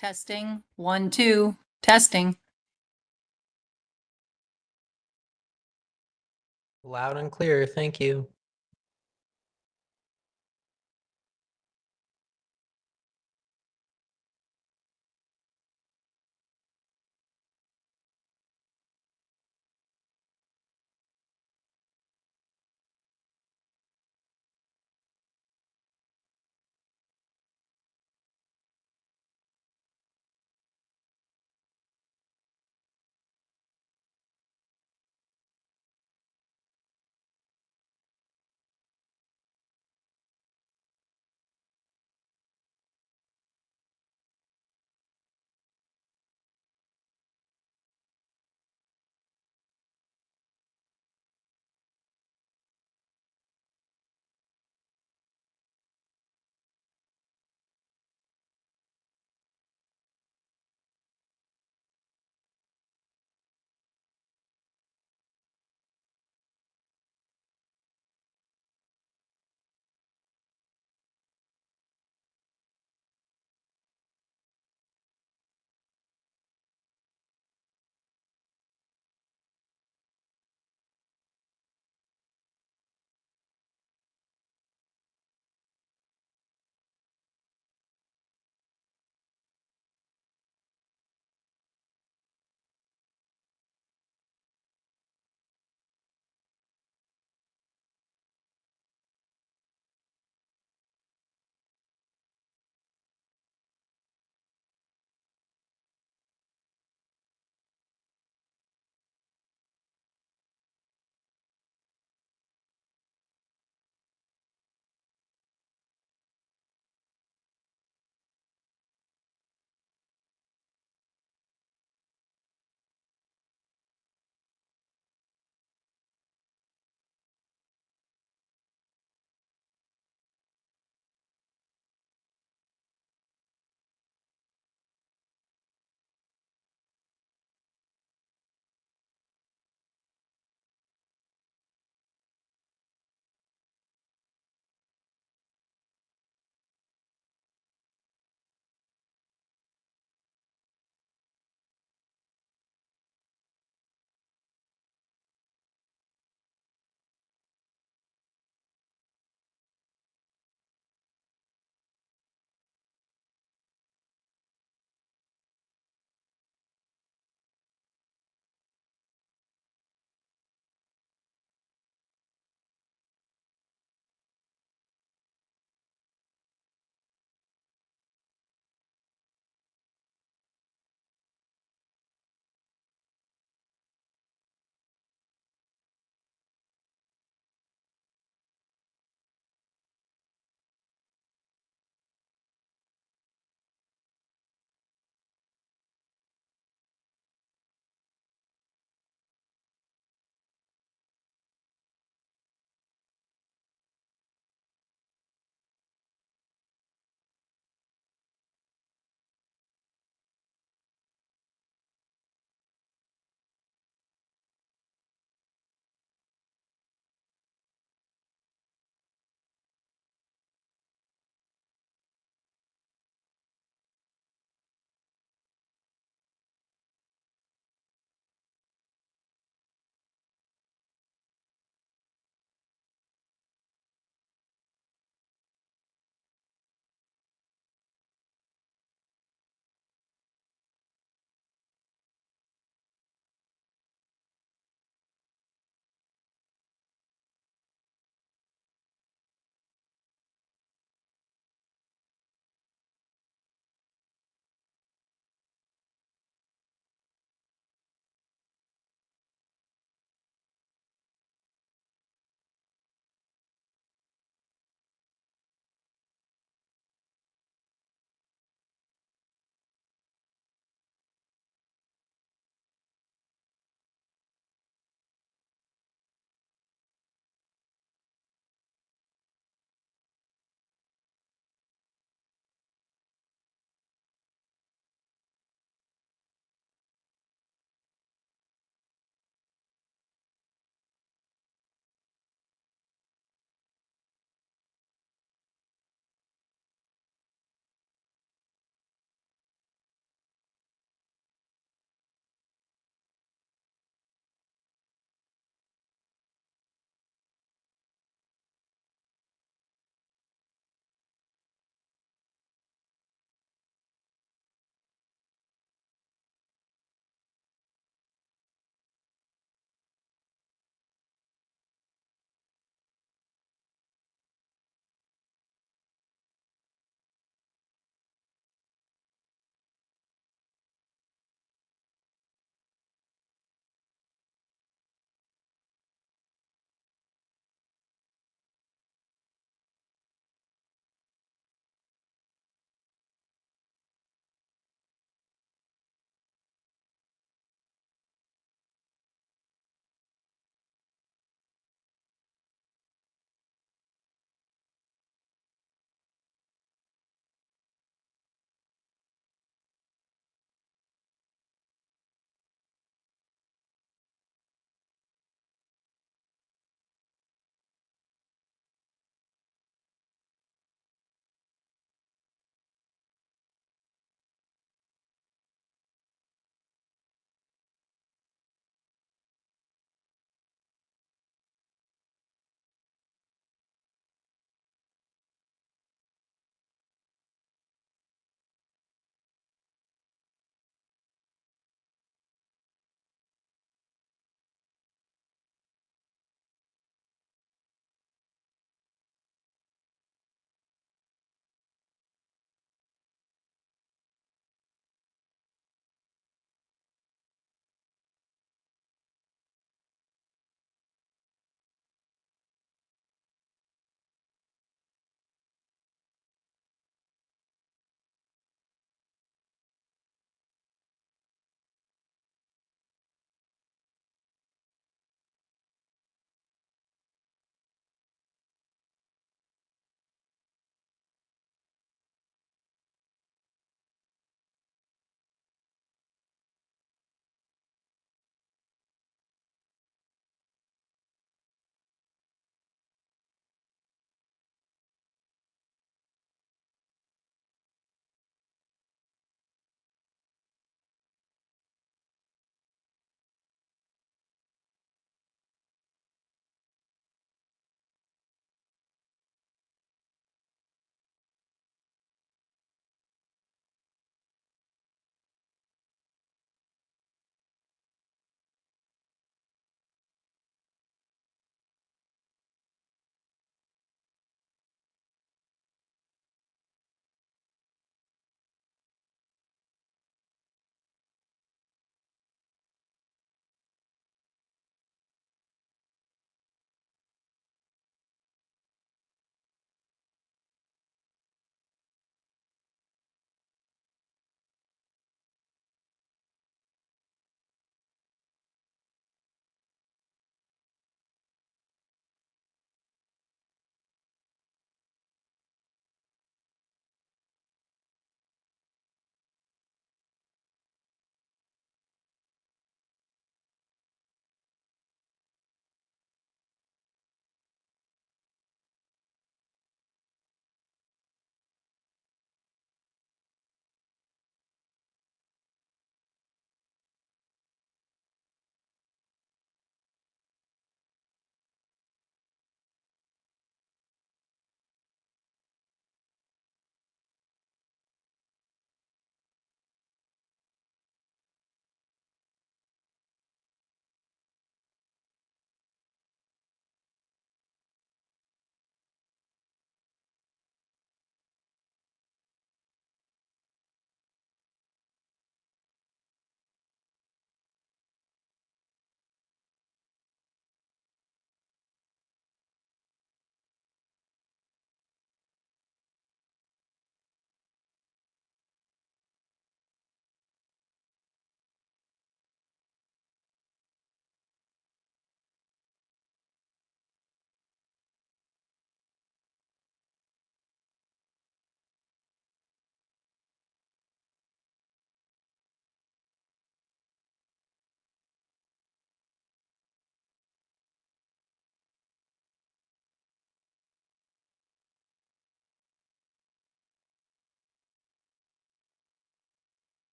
Testing, 1, 2, testing. Loud and clear, thank you.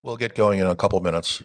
We'll get going in a couple minutes.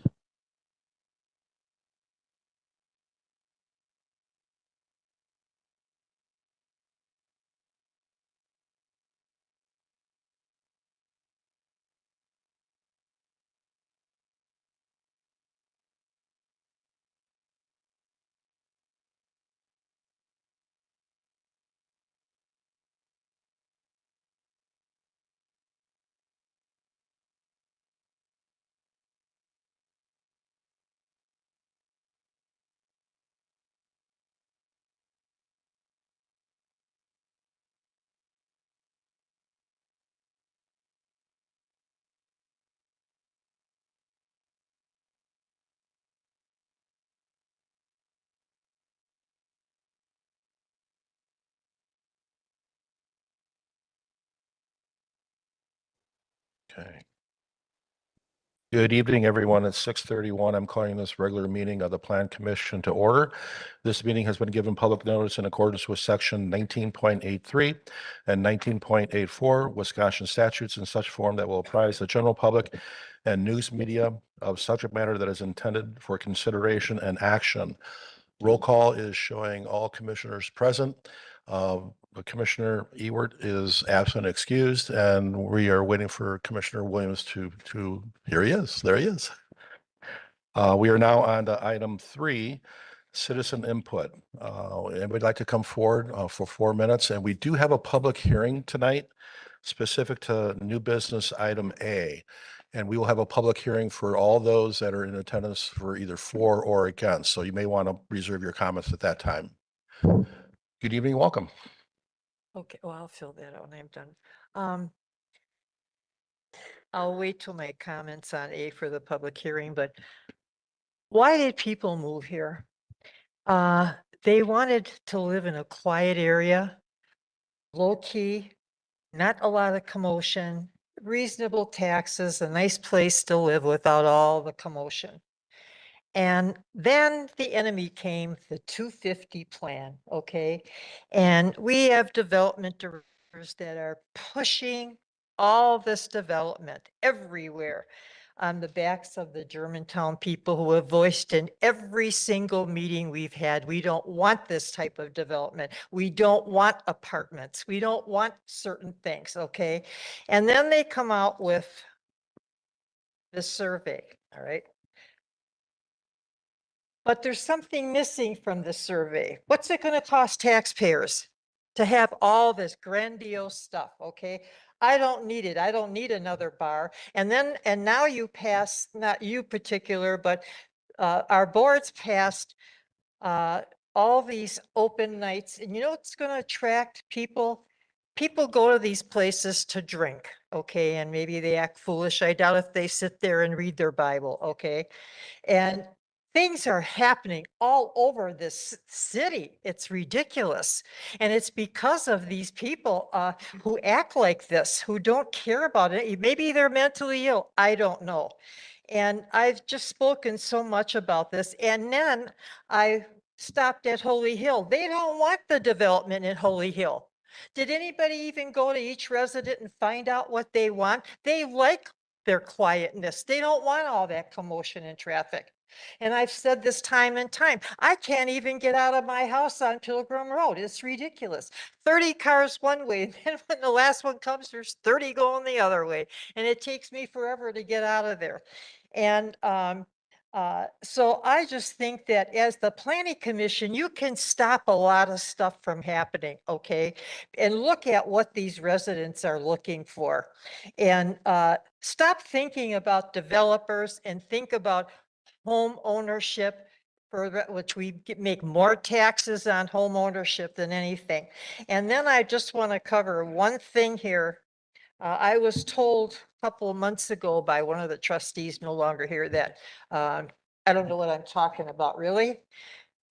Okay. Good evening, everyone. It's 6:31. I'm calling this regular meeting of the Plan Commission to order. This meeting has been given public notice in accordance with section 19.83 and 19.84 Wisconsin statutes in such form that will apprise the general public and news media of subject matter that is intended for consideration and action. Roll call is showing all commissioners present. Commissioner Ewert is absent, excused, and we are waiting for Commissioner Williams to, here he is, there he is. We are now on to item 3, citizen input. And we'd like to come forward for 4 minutes, and we do have a public hearing tonight specific to new business item A. And we will have a public hearing for all those that are in attendance for either for or against. So you may want to reserve your comments at that time. Good evening, welcome. Okay, well, I'll fill that out when I'm done. I'll wait till my comments on A for the public hearing, but why did people move here? They wanted to live in a quiet area, low key, not a lot of commotion, reasonable taxes, a nice place to live without all the commotion. And then the enemy came, the 250 plan, okay? And we have development directors that are pushing all this development everywhere on the backs of the Germantown people who have voiced in every single meeting we've had, we don't want this type of development. We don't want apartments. We don't want certain things, okay? And then they come out with this survey, all right? But there's something missing from the survey. What's it going to cost taxpayers to have all this grandiose stuff? Okay. I don't need it. I don't need another bar. And now you pass, not you particular, but our boards passed all these open nights. And you know what's going to attract people? People go to these places to drink. Okay. And maybe they act foolish. I doubt if they sit there and read their Bible. Okay. And things are happening all over this city. It's ridiculous. And it's because of these people who act like this, who don't care about it. Maybe they're mentally ill. I don't know. And I've just spoken so much about this. And then I stopped at Holy Hill. They don't want the development in Holy Hill. Did anybody even go to each resident and find out what they want? They like their quietness. They don't want all that commotion and traffic. And I've said this time and time, I can't even get out of my house on Pilgrim Road. It's ridiculous. 30 cars one way, and then when the last one comes, there's 30 going the other way. And it takes me forever to get out of there. And so I just think that as the planning commission, you can stop a lot of stuff from happening, okay? And look at what these residents are looking for. And stop thinking about developers and think about home ownership, for which we make more taxes on home ownership than anything. And then I just want to cover one thing here. I was told a couple of months ago by one of the trustees, no longer here, that I don't know what I'm talking about, really.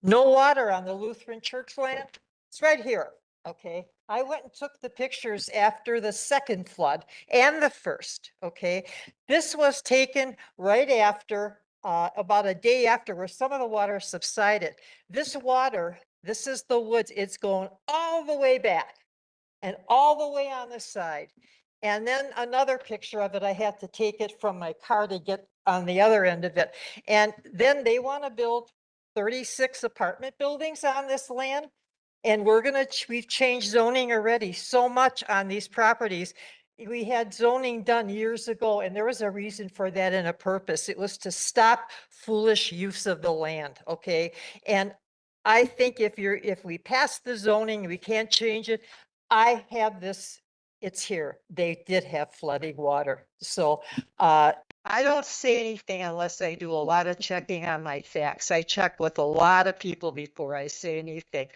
No water on the Lutheran church land. It's right here. Okay. I went and took the pictures after the second flood and the first. Okay. This was taken right after, about a day after, where some of the water subsided. This water, this is the woods. It's going all the way back and all the way on the side. And then another picture of it, I had to take it from my car to get on the other end of it. And then they want to build 36 apartment buildings on this land. And we've changed zoning already so much on these properties. We had zoning done years ago, and there was a reason for that and a purpose. It was to stop foolish use of the land, okay? And I think if we pass the zoning, we can't change it. I have this, it's here. They did have flooding water. So, I don't say anything unless I do a lot of checking on my facts. I check with a lot of people before I say anything.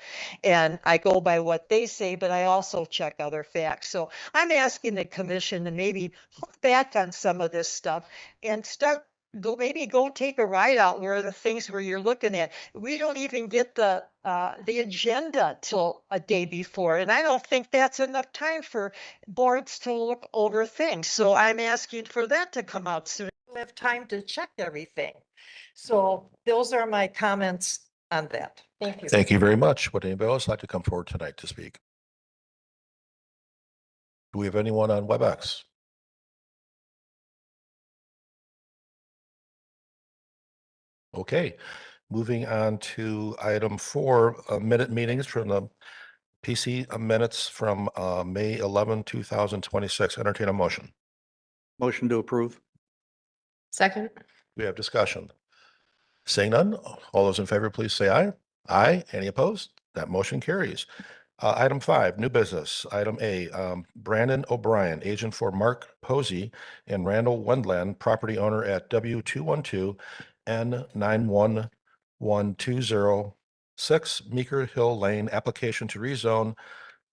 And I go by what they say, but I also check other facts. So I'm asking the commission to maybe look back on some of this stuff and maybe go take a ride out where the things where you're looking at. We don't even get the agenda till a day before. And I don't think that's enough time for boards to look over things. So I'm asking for that to come out soon. We'll have time to check everything. So those are my comments on that. Thank you. Thank you very much. Would anybody else like to come forward tonight to speak? Do we have anyone on WebEx? Okay, moving on to item 4, minute meetings from the PC minutes from May 11, 2026. Entertain a motion. Motion to approve. Second. We have discussion. Seeing none, all those in favor, please say aye. Aye. Any opposed? That motion carries. Item 5, new business. Item A, Brandon O'Brien, agent for Mark Posey and Randall Wendland, property owner at W212 N911206 Meeker Hill Lane, application to rezone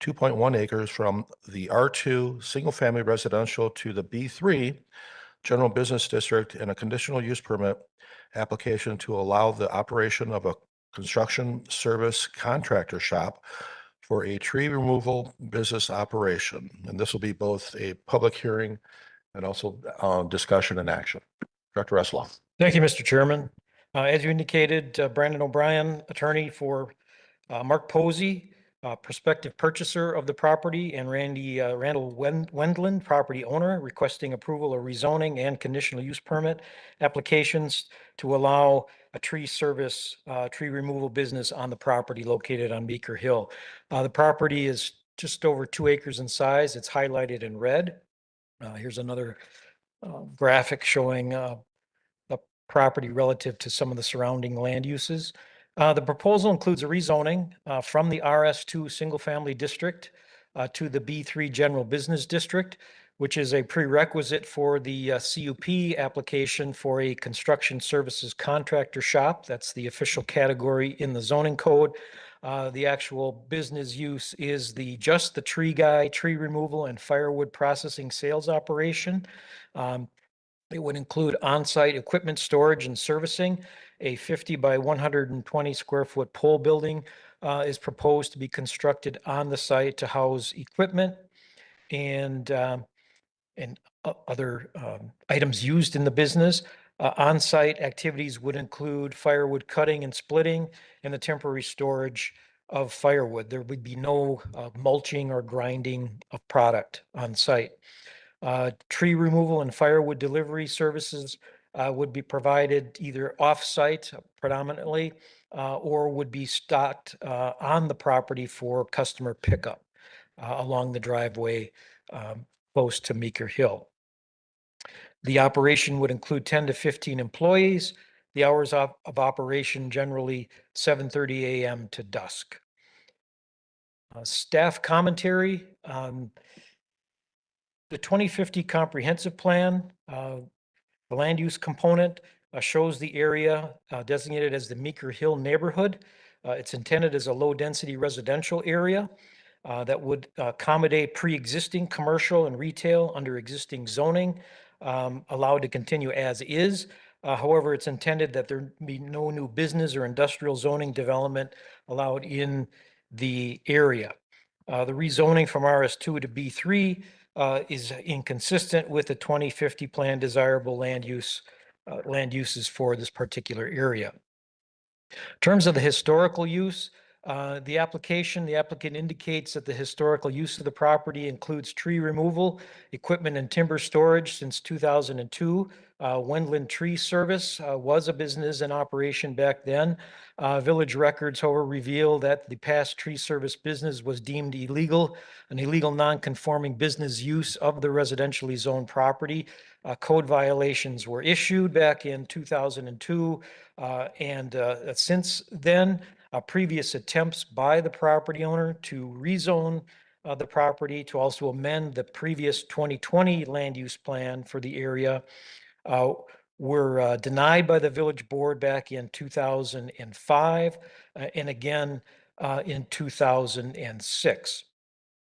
2.1 acres from the R2 Single Family Residential to the B3 General Business District and a conditional use permit application to allow the operation of a construction service contractor shop for a tree removal business operation. And this will be both a public hearing and also discussion and action. Director Resloff. Thank you, Mr. Chairman. As you indicated, Brandon O'Brien, attorney for Mark Posey, prospective purchaser of the property, and Randall Wendland, property owner, requesting approval of rezoning and conditional use permit applications to allow a tree service, tree removal business on the property located on Meeker Hill. The property is just over 2 acres in size. It's highlighted in red. Here's another graphic showing the property relative to some of the surrounding land uses. The proposal includes a rezoning from the RS2 Single Family District to the B3 General Business District, which is a prerequisite for the CUP application for a construction services contractor shop. That's the official category in the zoning code. The actual business use is just the tree guy, tree removal and firewood processing sales operation. It would include on-site equipment storage and servicing. A 50 by 120 square foot pole building is proposed to be constructed on the site to house equipment and other items used in the business. On-site activities would include firewood cutting and splitting and the temporary storage of firewood. There would be no mulching or grinding of product on site. Tree removal and firewood delivery services would be provided either off-site predominantly or would be stocked on the property for customer pickup along the driveway close to Meeker Hill. The operation would include 10 to 15 employees. The hours of operation generally 7:30 a.m. to dusk. Staff commentary. The 2050 comprehensive plan, the land use component shows the area designated as the Meeker Hill neighborhood. It's intended as a low density residential area that would accommodate pre-existing commercial and retail under existing zoning, allowed to continue as is. However, it's intended that there be no new business or industrial zoning development allowed in the area. The rezoning from RS2 to B3 is inconsistent with the 2050 plan desirable land uses for this particular area. In terms of the historical use, The applicant indicates that the historical use of the property includes tree removal, equipment and timber storage since 2002. Wendland Tree Service was a business in operation back then. Village records, however, reveal that the past tree service business was deemed illegal, an illegal non-conforming business use of the residentially zoned property. Code violations were issued back in 2002. And since then, previous attempts by the property owner to rezone the property to also amend the previous 2020 land use plan for the area were denied by the village board back in 2005 and again in 2006.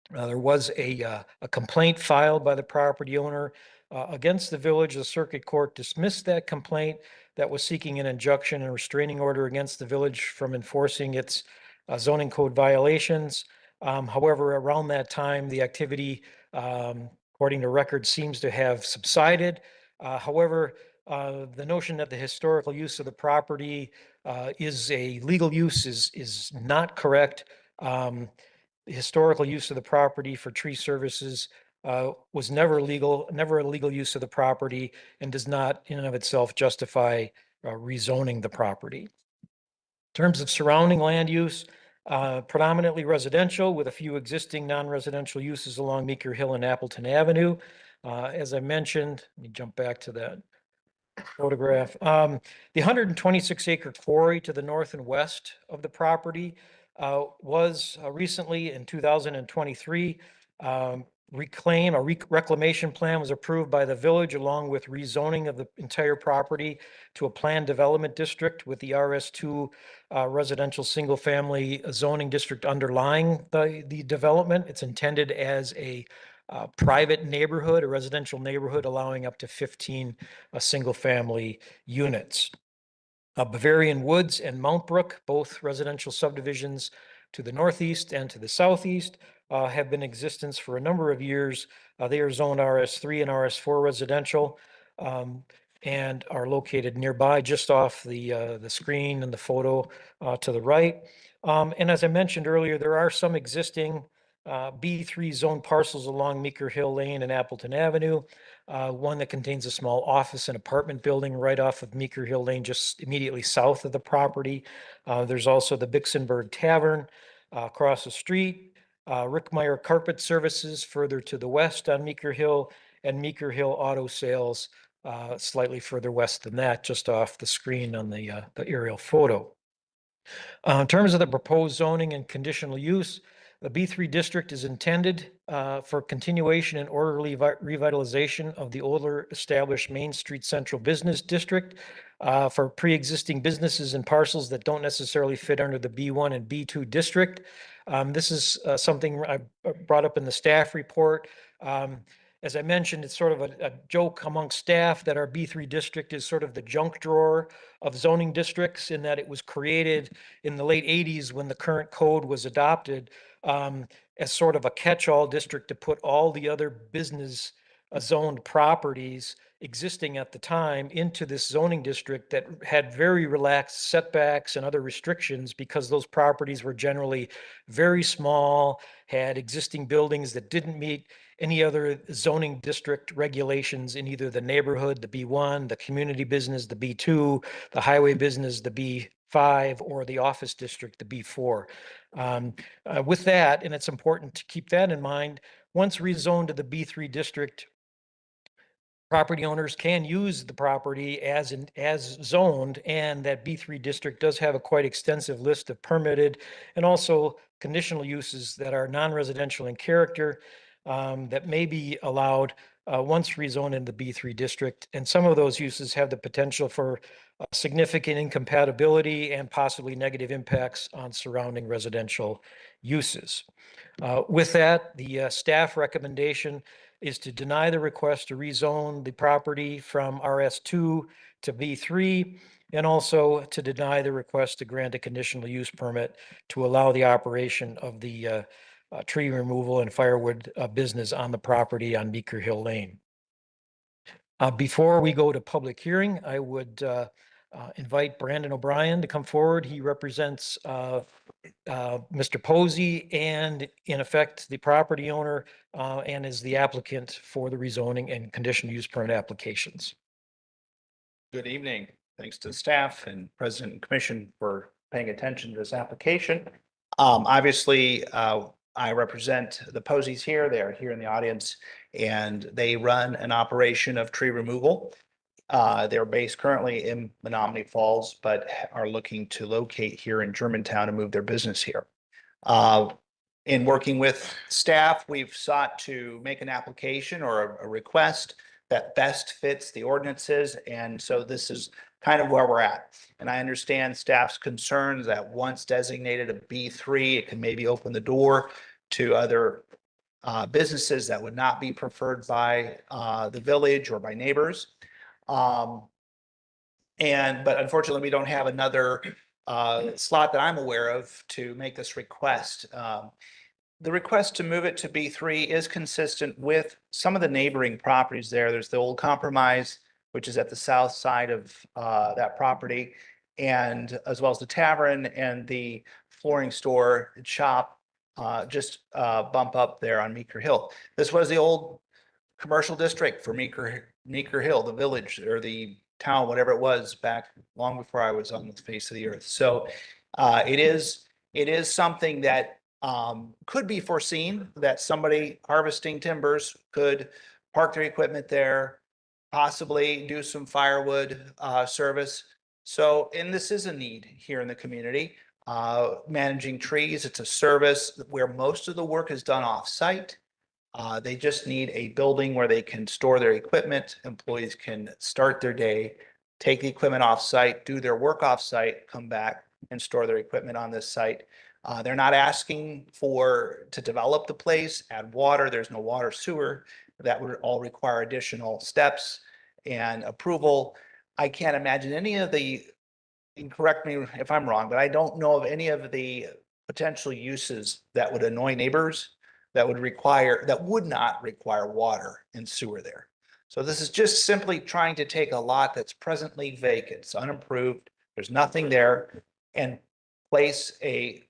There was a complaint filed by the property owner against the village. The circuit court dismissed that complaint that was seeking an injunction and restraining order against the village from enforcing its zoning code violations. However, around that time, the activity, according to records, seems to have subsided. However, the notion that the historical use of the property is a legal use is not correct. The historical use of the property for tree services was never legal, never a legal use of the property, and does not in and of itself justify rezoning the property. In terms of surrounding land use, predominantly residential with a few existing non-residential uses along Meeker Hill and Appleton Avenue. As I mentioned, let me jump back to that photograph. The 126 acre quarry to the north and west of the property was recently in 2023 reclamation plan was approved by the village along with rezoning of the entire property to a planned development district with the RS2 residential single family zoning district underlying the development. It's intended as a private neighborhood, a residential neighborhood allowing up to 15 single family units. Bavarian Woods and Mount Brook, both residential subdivisions to the northeast and to the southeast, have been in existence for a number of years. They are zoned RS3 and RS4 residential and are located nearby just off the screen and the photo to the right. And as I mentioned earlier, there are some existing B3 zone parcels along Meeker Hill Lane and Appleton Avenue. One that contains a small office and apartment building right off of Meeker Hill Lane, just immediately south of the property. There's also the Bixenberg Tavern across the street, Rickmeyer Carpet Services further to the west on Meeker Hill, and Meeker Hill Auto Sales slightly further west than that, just off the screen on the aerial photo. In terms of the proposed zoning and conditional use, the B3 district is intended for continuation and orderly revitalization of the older established Main Street Central Business District for pre-existing businesses and parcels that don't necessarily fit under the B1 and B2 district. This is something I brought up in the staff report. As I mentioned, it's sort of a joke among staff that our B3 district is sort of the junk drawer of zoning districts, in that it was created in the late 80s when the current code was adopted as sort of a catch-all district to put all the other business zoned properties existing at the time into this zoning district that had very relaxed setbacks and other restrictions, because those properties were generally very small, had existing buildings that didn't meet any other zoning district regulations in either the neighborhood, the B1, the community business, the B2, the highway business, the B5, or the office district, the B4. With that, and it's important to keep that in mind, once rezoned to the B3 district, property owners can use the property as zoned, and that B3 district does have a quite extensive list of permitted and also conditional uses that are non-residential in character that may be allowed once rezoned in the B3 district. And some of those uses have the potential for significant incompatibility and possibly negative impacts on surrounding residential uses. With that, the staff recommendation is to deny the request to rezone the property from RS2 to B3, and also to deny the request to grant a conditional use permit to allow the operation of the tree removal and firewood business on the property on Meeker Hill Lane. Before we go to public hearing, I would invite Brandon O'Brien to come forward. He represents Mr. Posey and in effect the property owner and is the applicant for the rezoning and conditional use permit applications. Good evening. Thanks to staff and President and Commission for paying attention to this application. Obviously, I represent the Poseys here. They are here in the audience and they run an operation of tree removal. They're based currently in Menominee Falls, but are looking to locate here in Germantown and move their business here. In working with staff, we've sought to make an application or a request that best fits the ordinances. And so this is kind of where we're at. And I understand staff's concerns that once designated a B3, it can maybe open the door to other businesses that would not be preferred by the village or by neighbors. But unfortunately, we don't have another slot that I'm aware of to make this request. The request to move it to B3 is consistent with some of the neighboring properties there. There's the Old Compromise, which is at the south side of that property, and as well as the tavern and the flooring store and shop just bump up there on Meeker Hill. This was the old commercial district for Meeker Hill, the village or the town, whatever it was back long before I was on the face of the earth. So it is something that could be foreseen that somebody harvesting timbers could park their equipment there, possibly do some firewood service. So, and this is a need here in the community. Managing trees, it's a service where most of the work is done off-site. They just need a building where they can store their equipment. Employees can start their day, take the equipment off-site, do their work off-site, come back and store their equipment on this site. They're not asking to develop the place, add water. There's no water sewer. That would all require additional steps and approval. I can't imagine any of the, and correct me if I'm wrong, but I don't know of any of the potential uses that would annoy neighbors that would not require water and sewer there. So this is just simply trying to take a lot that's presently vacant, it's unimproved, there's nothing there, and place a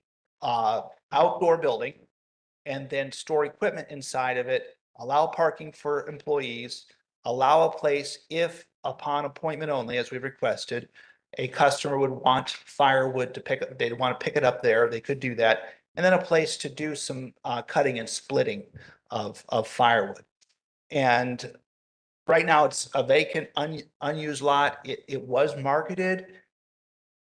outdoor building and then store equipment inside of it, allow parking for employees, allow a place if upon appointment only, as we've requested, a customer would want firewood to pick up, they'd want to pick it up there, they could do that. And then a place to do some cutting and splitting of firewood. And right now it's a vacant, unused lot. It was marketed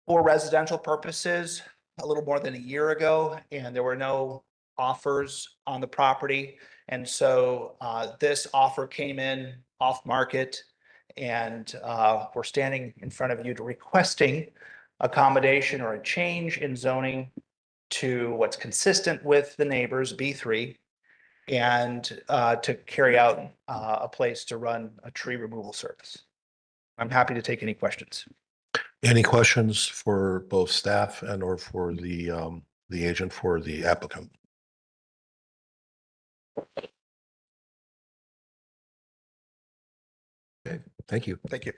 for residential purposes a little more than a year ago, and there were no offers on the property. And so this offer came in off market, and we're standing in front of you to requesting accommodation or a change in zoning to what's consistent with the neighbors, B3, and to carry out a place to run a tree removal service. I'm happy to take any questions. Any questions for both staff and or for the agent for the applicant? Okay, thank you. Thank you.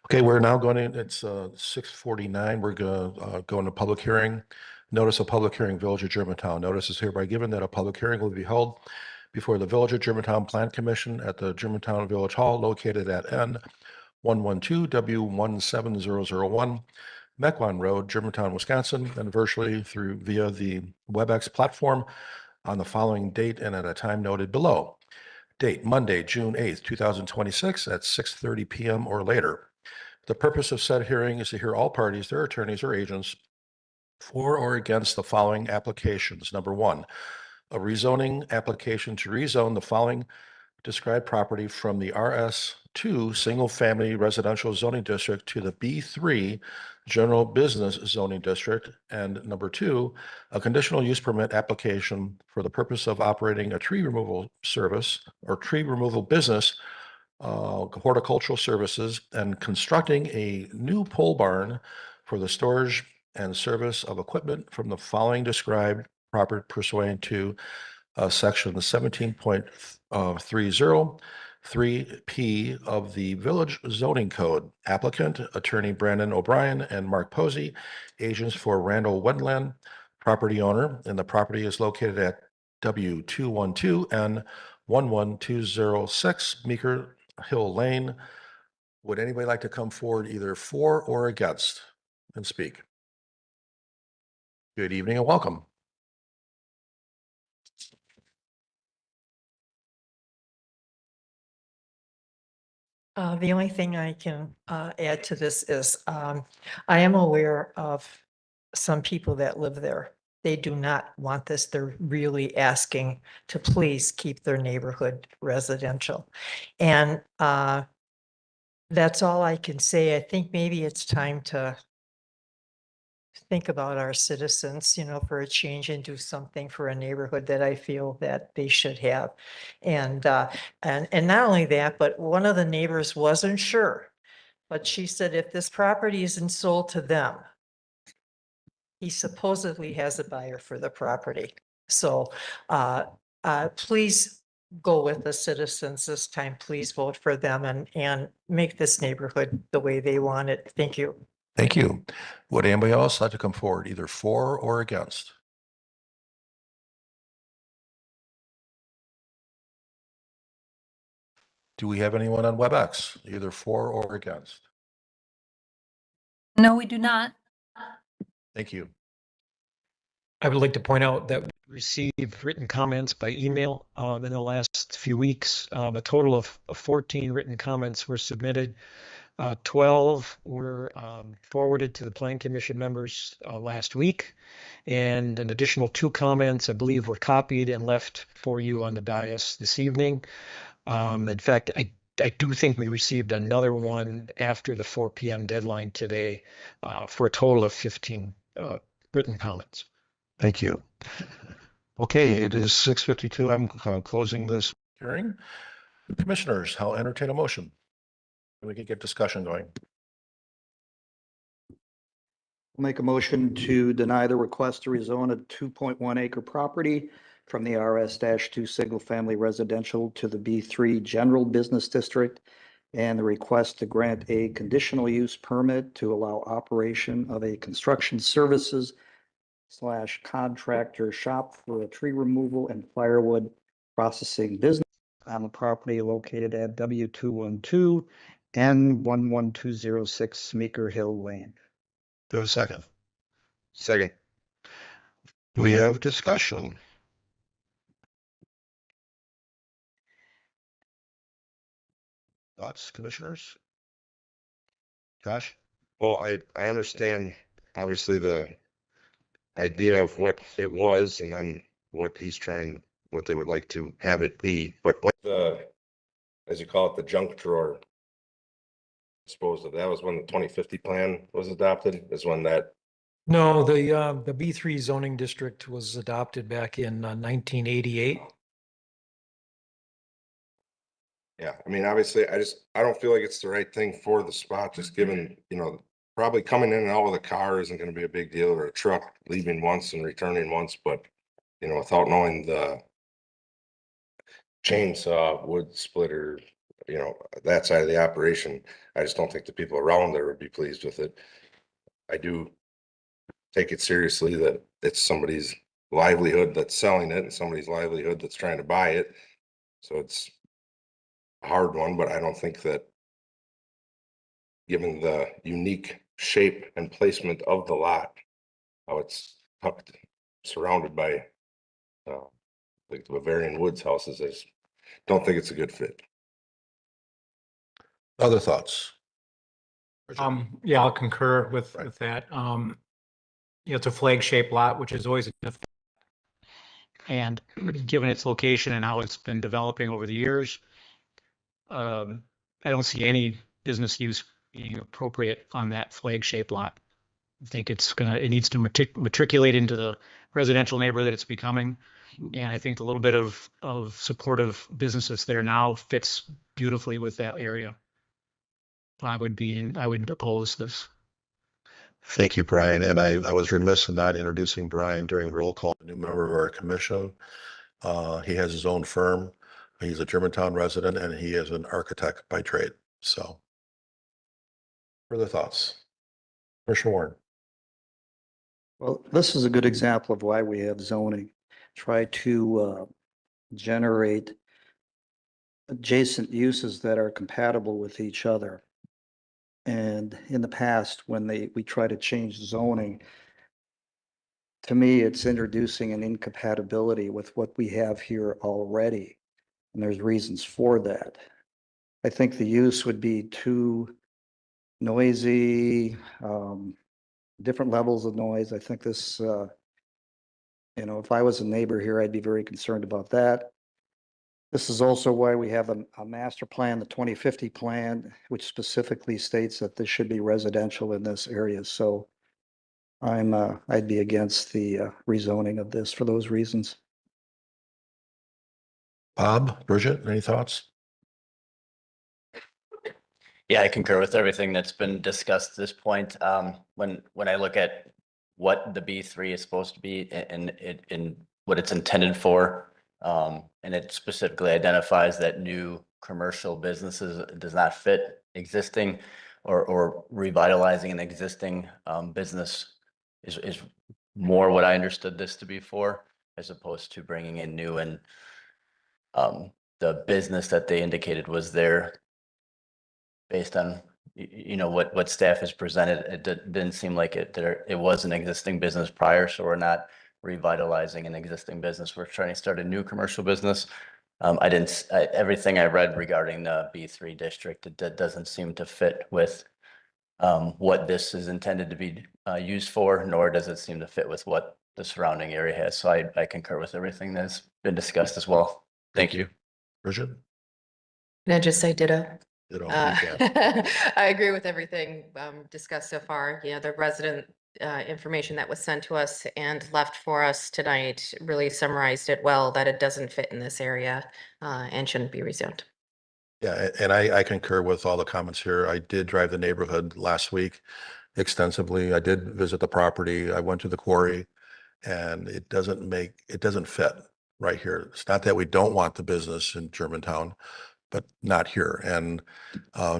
Okay, we're now going in, it's 6:49. We're gonna go into public hearing. Notice of public hearing, Village of Germantown. Notice is hereby given that a public hearing will be held before the Village of Germantown Plan Commission at the Germantown Village Hall located at N 112W17001, Mequon Road, Germantown, Wisconsin, and virtually via the WebEx platform on the following date and at a time noted below. Date, Monday, June 8th, 2026 at 6:30 p.m. or later. The purpose of said hearing is to hear all parties, their attorneys or agents, for or against the following applications. Number one, a rezoning application to rezone the following described property from the RS2 Single Family Residential Zoning District to the B3 General Business Zoning District. And number two, a conditional use permit application for the purpose of operating a tree removal service or tree removal business, horticultural services, and constructing a new pole barn for the storage and service of equipment from the following described property pursuant to section 17.30, 3P of the Village Zoning Code. Applicant, Attorney Brandon O'Brien and Mark Posey, agents for Randall Wendland, property owner, and the property is located at W212 and 11206 Meeker Hill Lane. Would anybody like to come forward either for or against and speak? Good evening and welcome. The only thing I can add to this is I am aware of some people that live there. They do not want this. They're really asking to please keep their neighborhood residential. And that's all I can say. I think maybe it's time to think about our citizens, you know, for a change and do something for a neighborhood that I feel that they should have. And not only that, but one of the neighbors wasn't sure, but she said if this property isn't sold to them, he supposedly has a buyer for the property. So please go with the citizens this time. Please vote for them and make this neighborhood the way they want it. Thank you. Thank you. Would anybody else like to come forward either for or against? Do we have anyone on WebEx, either for or against? No, we do not. Thank you. I would like to point out that we received written comments by email in the last few weeks. A total of 14 written comments were submitted. 12 were forwarded to the Plan Commission members last week, and an additional 2 comments, I believe, were copied and left for you on the dais this evening. In fact, I do think we received another one after the 4 p.m. deadline today for a total of 15 written comments. Thank you. Okay, it is 6:52. I'm closing this. Hearing. Commissioners, I'll entertain a motion. We can get discussion going. Make a motion to deny the request to rezone a 2.1 acre property from the RS-2 single family residential to the B3 general business district, and the request to grant a conditional use permit to allow operation of a construction services / contractor shop for a tree removal and firewood processing business on the property located at W212 and 11206 Meeker Hill Lane. Do a second. Second. We have discussion. Thoughts, commissioners? Josh? Well, I understand obviously the idea of what it was and then what they would like to have it be, but what as you call it, the junk drawer disposed of, that was when the 2050 plan was adopted, is when that. No, the B3 zoning district was adopted back in 1988. Yeah, I mean, obviously, I don't feel like it's the right thing for the spot, just given, probably coming in and out with a car isn't gonna be a big deal, or a truck leaving once and returning once, but, without knowing the chainsaw, wood splitter, that side of the operation, I just don't think the people around there would be pleased with it. I do take it seriously that it's somebody's livelihood that's selling it and somebody's livelihood that's trying to buy it. So it's a hard one, but I don't think that, given the unique shape and placement of the lot, how it's tucked, surrounded by like the Bavarian Woods houses, I just don't think it's a good fit. Other thoughts? Yeah, I'll concur with Right. that. It's a flag shaped lot, which is always a difficult. And given its location and how it's been developing over the years, I don't see any business use being appropriate on that flag shaped lot. I think it needs to matriculate into the residential neighborhood that it's becoming. And I think a little bit of supportive businesses there now fits beautifully with that area. I would oppose this. Thank you, Brian. And I was remiss in not introducing Brian during roll call. A new member of our commission. He has his own firm. He's a Germantown resident and he is an architect by trade. So further thoughts? Commissioner Warren. Well, this is a good example of why we have zoning. Try to generate adjacent uses that are compatible with each other. And in the past, when we try to change zoning, to me, it's introducing an incompatibility with what we have here already. And there's reasons for that. I think the use would be too noisy, different levels of noise. I think this, if I was a neighbor here, I'd be very concerned about that. This is also why we have a master plan, the 2050 plan, which specifically states that this should be residential in this area. So I'd be against the rezoning of this for those reasons. Bob, Bridget, any thoughts? Yeah, I concur with everything that's been discussed at this point. When I look at what the B3 is supposed to be and what it's intended for, and it specifically identifies that new commercial businesses does not fit existing or revitalizing an existing business is more what I understood this to be for, as opposed to bringing in new. And the business that they indicated was there based on what staff has presented. It didn't seem like it was an existing business prior, so we're not revitalizing an existing business. We're trying to start a new commercial business. Everything I read regarding the B3 district, that doesn't seem to fit with what this is intended to be used for, nor does it seem to fit with what the surrounding area has. So I concur with everything that's been discussed as well. Thank you. Bridget? Can I just say ditto? Ditto, you Uh, can. I agree with everything discussed so far. The resident information that was sent to us and left for us tonight really summarized it well, that it doesn't fit in this area and shouldn't be rezoned. Yeah, and I concur with all the comments here. I did drive the neighborhood last week extensively. I did visit the property. I went to the quarry and it doesn't fit right here. It's not that we don't want the business in Germantown, but not here. And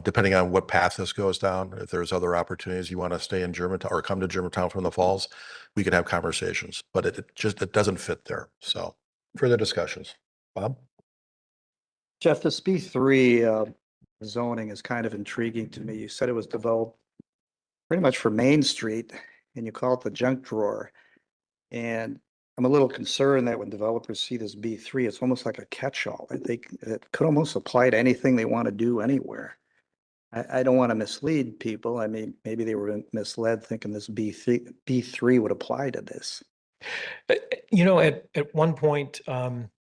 depending on what path this goes down, if there's other opportunities you want to stay in Germantown or come to Germantown from the Falls, we can have conversations, but it doesn't fit there. So further discussions. Bob? Jeff, this B3 zoning is kind of intriguing to me. You said it was developed pretty much for Main Street and you call it the junk drawer. And I'm a little concerned that when developers see this B3, it's almost like a catch-all. I think it could almost apply to anything they want to do anywhere. I don't want to mislead people. I mean, maybe they were misled thinking this B3 would apply to this. At one point,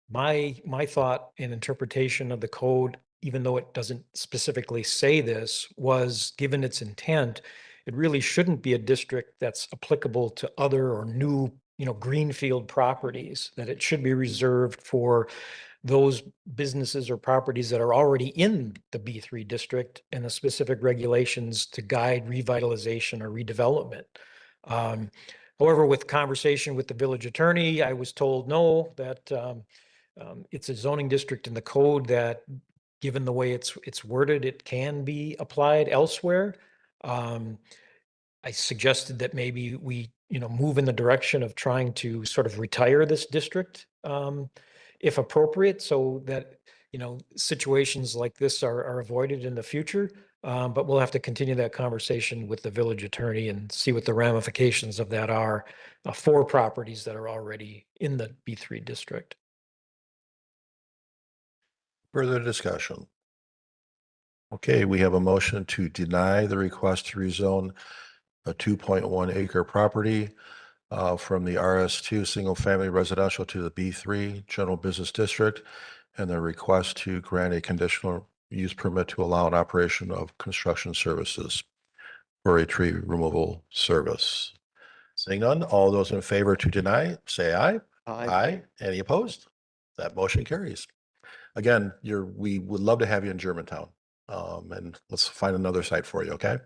my thought and interpretation of the code, even though it doesn't specifically say this, was given its intent, it really shouldn't be a district that's applicable to other or new greenfield properties, that it should be reserved for those businesses or properties that are already in the B3 district and the specific regulations to guide revitalization or redevelopment. However, with conversation with the village attorney, I was told no, that it's a zoning district in the code that, given the way it's worded, it can be applied elsewhere. I suggested that maybe we move in the direction of trying to sort of retire this district, if appropriate, so that, situations like this are avoided in the future. But we'll have to continue that conversation with the village attorney and see what the ramifications of that are for properties that are already in the B3 district. Further discussion. Okay, we have a motion to deny the request to rezone a 2.1 acre property from the RS2 single family residential to the B3 general business district, and the request to grant a conditional use permit to allow an operation of construction services for a tree removal service. Seeing none, all those in favor to deny, say aye. Aye. Any opposed? That motion carries. Again, we would love to have you in Germantown, and let's find another site for you. Okay.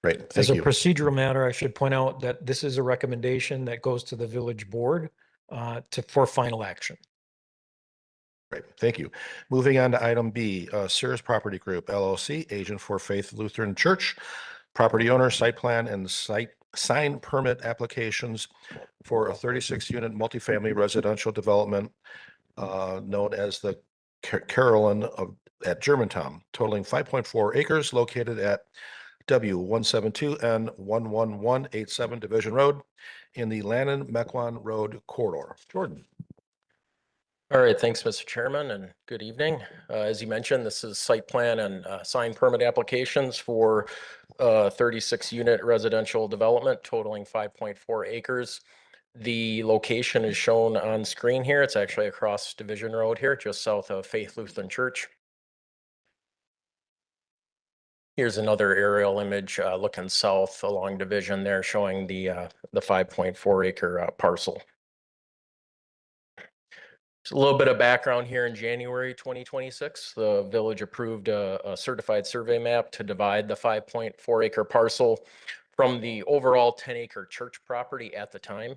Great. As Thank a you. procedural matter, I should point out that this is a recommendation that goes to the village board for final action. Great, thank you. Moving on to item B, Sears Property Group LLC, agent for Faith Lutheran Church, property owner, site plan and site sign permit applications for a 36-unit multifamily residential development known as the Carolyn at Germantown, totaling 5.4 acres located at W172 and 11187 Division Road in the Lannon-Mequon Road corridor. Jordan. All right, thanks, Mr. Chairman, and good evening. As you mentioned, this is site plan and sign permit applications for 36-unit residential development totaling 5.4 acres. The location is shown on screen here. It's actually across Division Road here, just south of Faith Lutheran Church. Here's another aerial image looking south along Division there, showing the 5.4 acre parcel. Just a little bit of background here. In January 2026, the village approved a certified survey map to divide the 5.4 acre parcel from the overall 10-acre church property at the time.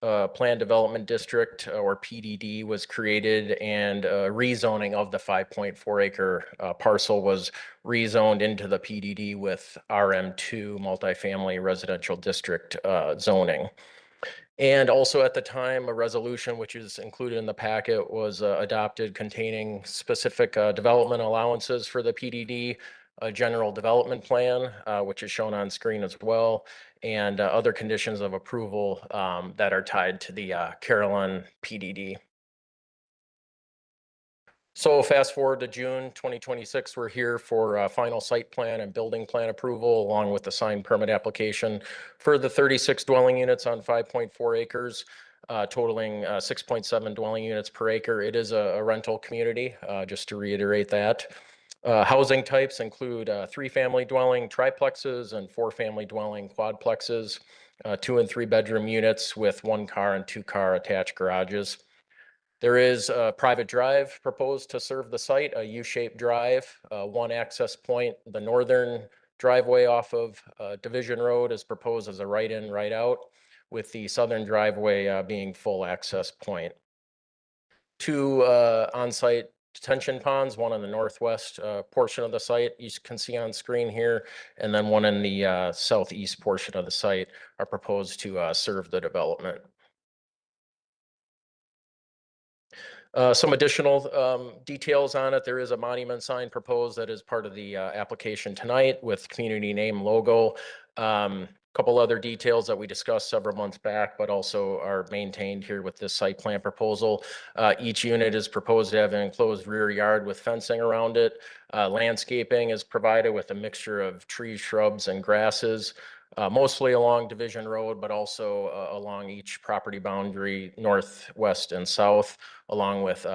Planned Development District, or PDD, was created, and rezoning of the 5.4 acre parcel was rezoned into the PDD with RM2 multifamily residential district zoning. And also at the time, a resolution which is included in the packet was adopted containing specific development allowances for the PDD, a general development plan, which is shown on screen as well, and other conditions of approval that are tied to the Carolyn PDD. So fast forward to June 2026, we're here for final site plan and building plan approval, along with the signed permit application for the 36 dwelling units on 5.4 acres, totaling 6.7 dwelling units per acre. It is a rental community, just to reiterate that. Housing types include 3-family dwelling triplexes and 4-family dwelling quadplexes, 2 and 3 bedroom units with 1-car and 2-car attached garages. There is a private drive proposed to serve the site, a U-shaped drive, one access point. The northern driveway off of Division Road is proposed as a right-in, right-out, with the southern driveway being full access point. 2 on-site detention ponds, one in the northwest portion of the site, you can see on screen here, and then one in the southeast portion of the site are proposed to serve the development. Some additional details on it. There is a monument sign proposed that is part of the application tonight with community name logo. Couple other details that we discussed several months back, but also are maintained here with this site plan proposal. Each unit is proposed to have an enclosed rear yard with fencing around it. Landscaping is provided with a mixture of trees, shrubs, and grasses. Mostly along Division Road, but also along each property boundary, north, west, and south, along with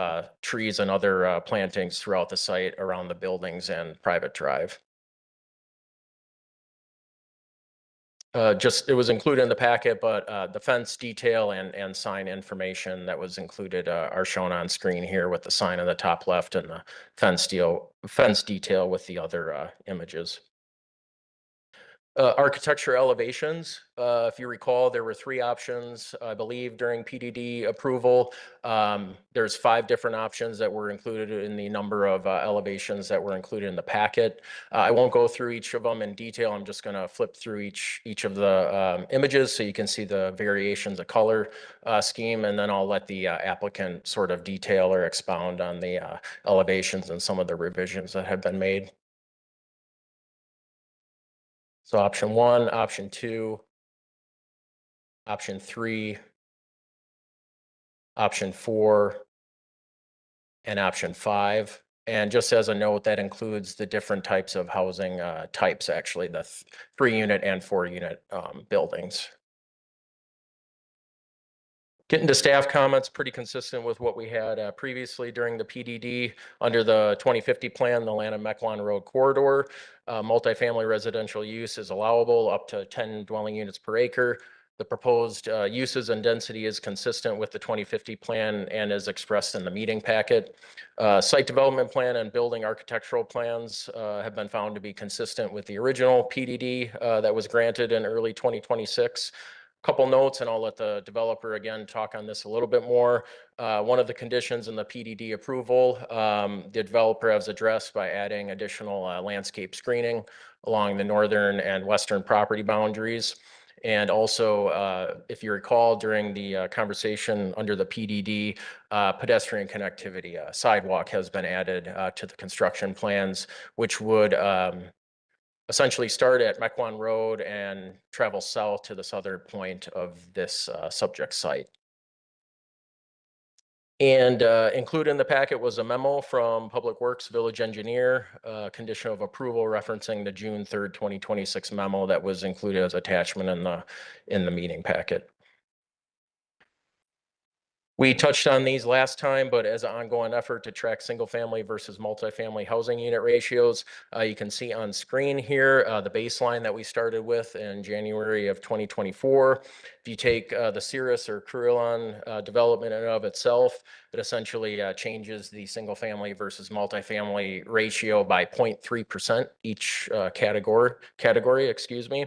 trees and other plantings throughout the site around the buildings and private drive. It was included in the packet, but the fence detail and sign information that was included are shown on screen here with the sign on the top left and the fence detail with the other images. Architecture elevations, if you recall, there were 3 options, I believe, during PDD approval. There's 5 different options that were included in the number of elevations that were included in the packet. I won't go through each of them in detail. I'm just going to flip through each of the images so you can see the variations of color scheme, and then I'll let the applicant sort of detail or expound on the elevations and some of the revisions that have been made. So option 1, option 2, option 3, option 4, and option 5. And just as a note, that includes the different types of housing types, actually, the 3-unit and 4-unit buildings. Getting to staff comments, pretty consistent with what we had previously during the PDD. Under the 2050 plan, the Lannon-Mequon Road corridor, multifamily residential use is allowable up to 10 dwelling units per acre. The proposed uses and density is consistent with the 2050 plan and is expressed in the meeting packet. Site development plan and building architectural plans have been found to be consistent with the original PDD that was granted in early 2026. Couple notes, and I'll let the developer again talk on this a little bit more. One of the conditions in the PDD approval, the developer has addressed by adding additional landscape screening along the northern and western property boundaries. And also, if you recall, during the conversation under the PDD, pedestrian connectivity, sidewalk has been added to the construction plans, which would essentially start at Mequon Road and travel south to the southern point of this subject site. And included in the packet was a memo from Public Works Village Engineer, condition of approval referencing the June 3rd, 2026 memo that was included as attachment in the meeting packet. We touched on these last time, but as an ongoing effort to track single family versus multifamily housing unit ratios, you can see on screen here the baseline that we started with in January of 2024. If you take the Cirrus or Carillon development in and of itself, it essentially changes the single family versus multifamily ratio by 0.3% each category, excuse me.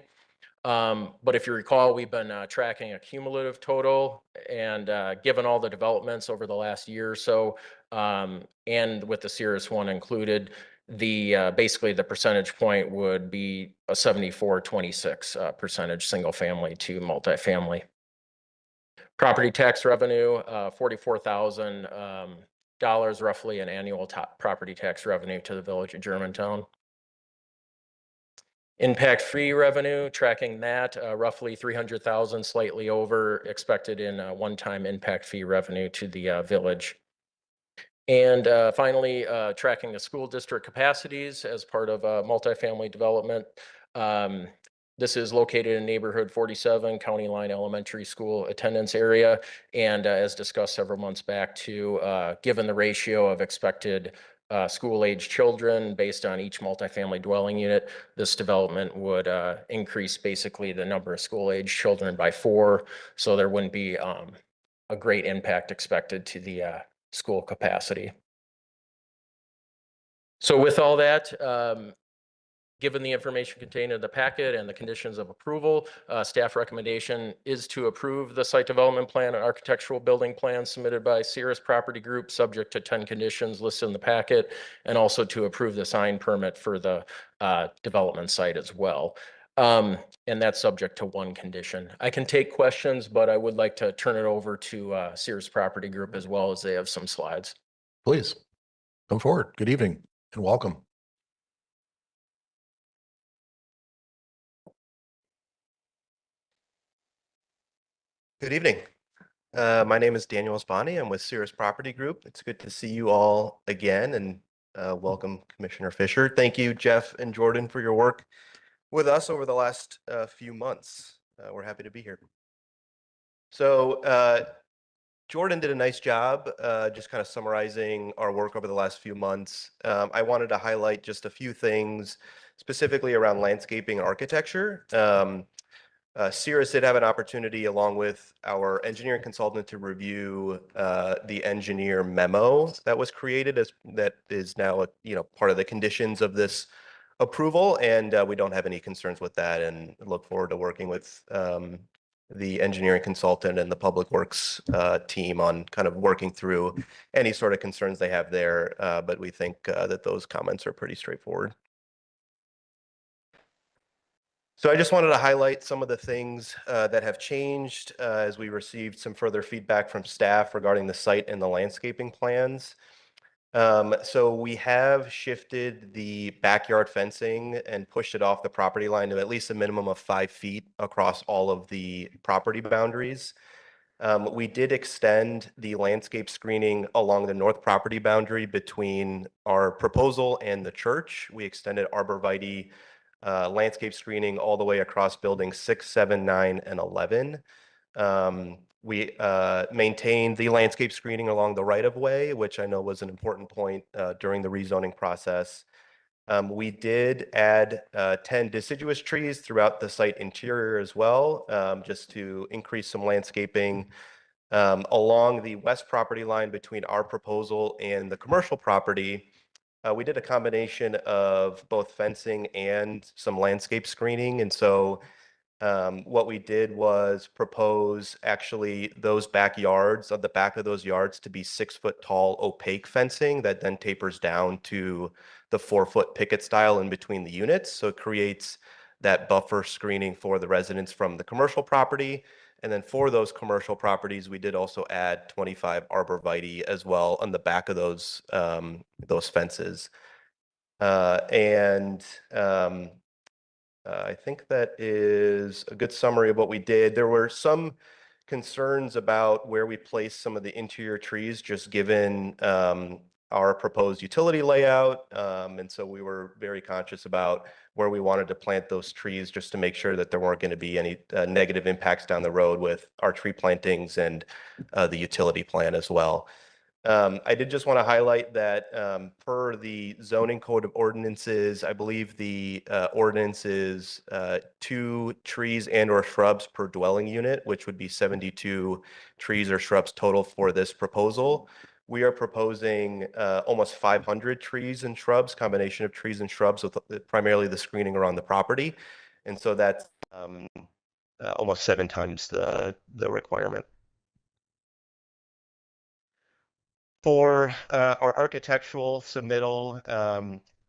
But if you recall, we've been tracking a cumulative total, and given all the developments over the last year or so, and with the Cirrus one included, the basically the percentage point would be a 74-26 percentage single family to multifamily. Property tax revenue, $44,000 roughly in annual property tax revenue to the Village of Germantown. Impact fee revenue, tracking that, roughly 300,000, slightly over expected in one-time impact fee revenue to the village. And finally, tracking the school district capacities as part of multifamily development. This is located in neighborhood 47, County Line Elementary School attendance area. And as discussed several months back too, given the ratio of expected school-age children based on each multifamily dwelling unit, this development would increase basically the number of school-age children by 4. So there wouldn't be a great impact expected to the school capacity. So with all that, given the information contained in the packet and the conditions of approval, staff recommendation is to approve the site development plan and architectural building plan submitted by Cirrus Property Group, subject to 10 conditions listed in the packet, and also to approve the sign permit for the development site as well. And that's subject to 1 condition. I can take questions, but I would like to turn it over to Cirrus Property Group as well, as they have some slides. Please come forward. Good evening and welcome. Good evening. My name is Daniel Esbani. I'm with Cirrus Property Group. It's good to see you all again, and welcome Commissioner Fisher. Thank you, Jeff and Jordan, for your work with us over the last few months. We're happy to be here. So Jordan did a nice job just kind of summarizing our work over the last few months. I wanted to highlight just a few things specifically around landscaping architecture. Cirrus did have an opportunity, along with our engineering consultant, to review the engineer memo that was created that is now part of the conditions of this approval, and we don't have any concerns with that, and look forward to working with the engineering consultant and the Public Works team on kind of working through any sort of concerns they have there. But we think that those comments are pretty straightforward. So I just wanted to highlight some of the things that have changed as we received some further feedback from staff regarding the site and the landscaping plans. So we have shifted the backyard fencing and pushed it off the property line to at least a minimum of 5 feet across all of the property boundaries. We did extend the landscape screening along the north property boundary between our proposal and the church. We extended arborvitae landscape screening all the way across buildings 6, 7, 9, and 11. We maintained the landscape screening along the right-of-way, which I know was an important point during the rezoning process. We did add 10 deciduous trees throughout the site interior as well, just to increase some landscaping. Along the west property line between our proposal and the commercial property, we did a combination of both fencing and some landscape screening. And so What we did was propose actually those backyards, of the back of those yards, to be 6-foot tall opaque fencing that then tapers down to the 4-foot picket style in between the units. So it creates that buffer screening for the residents from the commercial property. And then for those commercial properties, we did also add 25 arborvitae as well on the back of those fences. I think that is a good summary of what we did. There were some concerns about where we placed some of the interior trees, just given our proposed utility layout. And so we were very conscious about where we wanted to plant those trees, just to make sure that there weren't going to be any negative impacts down the road with our tree plantings and the utility plan as well. I did just want to highlight that per the zoning code of ordinances, I believe the ordinance is 2 trees and or shrubs per dwelling unit, which would be 72 trees or shrubs total for this proposal. We are proposing almost 500 trees and shrubs, combination of trees and shrubs, with primarily the screening around the property. And so that's almost 7 times the requirement. For our architectural submittal,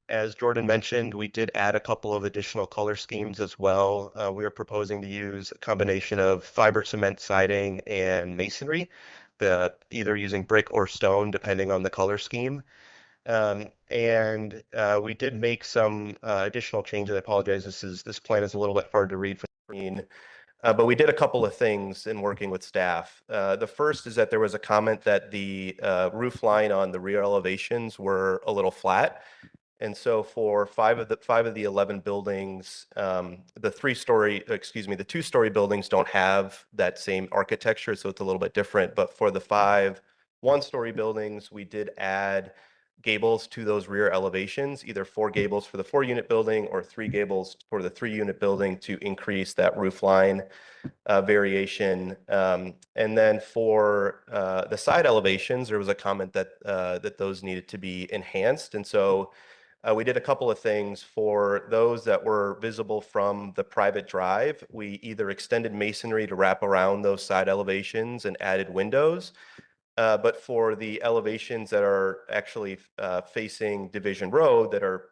as Jordan mentioned, we did add a couple of additional color schemes as well. We are proposing to use a combination of fiber cement siding and masonry, either using brick or stone, depending on the color scheme. We did make some additional changes. I apologize. This plan is a little bit hard to read from the screen. But we did a couple of things in working with staff. The first is that there was a comment that the roof line on the rear elevations were a little flat. And so for 5 of the 11 buildings, the 2-story buildings don't have that same architecture, so it's a little bit different. But for the 5 1-story buildings, we did add gables to those rear elevations, either 4 gables for the 4-unit building or 3 gables for the 3-unit building, to increase that roof line variation. And then for the side elevations, there was a comment that those needed to be enhanced. And so we did a couple of things. For those that were visible from the private drive, we either extended masonry to wrap around those side elevations and added windows. But for the elevations that are actually facing Division Road, that are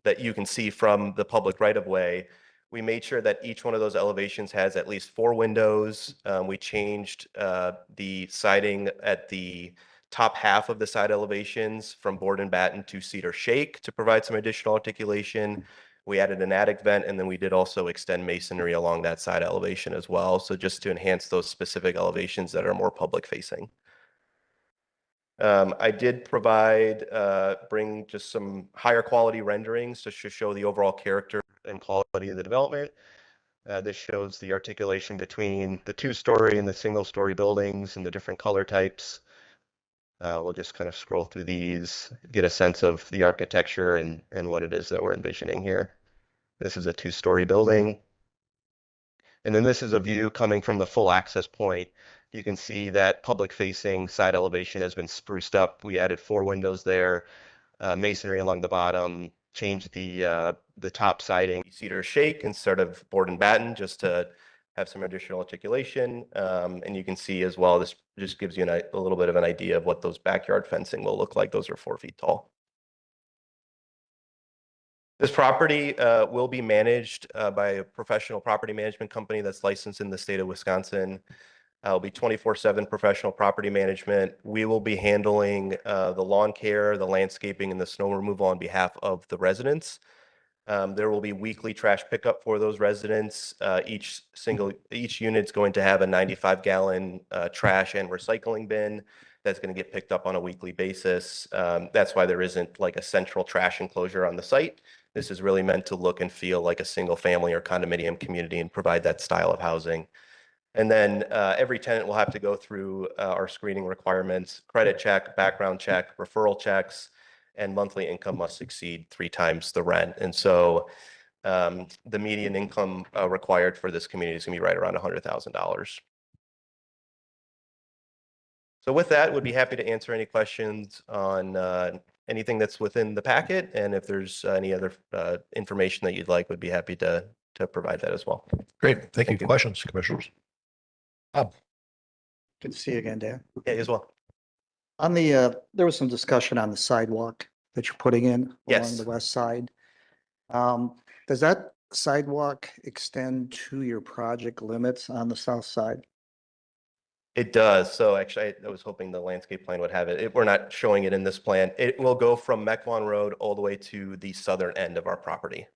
that you can see from the public right-of-way, we made sure that each one of those elevations has at least 4 windows. We changed the siding at the top half of the side elevations from board and batten to cedar shake to provide some additional articulation. We added an attic vent, and then we did also extend masonry along that side elevation as well. So just to enhance those specific elevations that are more public facing. I did bring just some higher quality renderings to show the overall character and quality of the development. This shows the articulation between the 2-story and the single-story buildings and the different color types. We'll just kind of scroll through these, get a sense of the architecture and what it is that we're envisioning here. This is a 2-story building. And then this is a view coming from the full access point. You can see that public facing side elevation has been spruced up. We added 4 windows there, masonry along the bottom, changed the top siding cedar shake instead of board and batten, just to have some additional articulation. And you can see as well, this just gives you a little bit of an idea of what those backyard fencing will look like. Those are 4 feet tall. This property will be managed by a professional property management company that's licensed in the state of Wisconsin. It'll be 24/7 professional property management. We will be handling the lawn care, the landscaping, and the snow removal on behalf of the residents. There will be weekly trash pickup for those residents. Each unit's going to have a 95-gallon trash and recycling bin that's going to get picked up on a weekly basis. That's why there isn't like a central trash enclosure on the site. This is really meant to look and feel like a single family or condominium community and provide that style of housing. And then every tenant will have to go through our screening requirements: credit check, background check, referral checks, and monthly income must exceed 3 times the rent. And so the median income required for this community is going to be right around $100,000. So with that, would be happy to answer any questions on anything that's within the packet. And if there's any other information that you'd like, would be happy to provide that as well. Great. Thank you. Thank you. Questions, commissioners? Good to see you again, Dan. Yeah, you as well. On the, there was some discussion on the sidewalk that you're putting in along Yes. the west side. Does that sidewalk extend to your project limits on the south side? It does. So actually, I was hoping the landscape plan would have it. We're not showing it in this plan. It will go from Mequon Road all the way to the southern end of our property.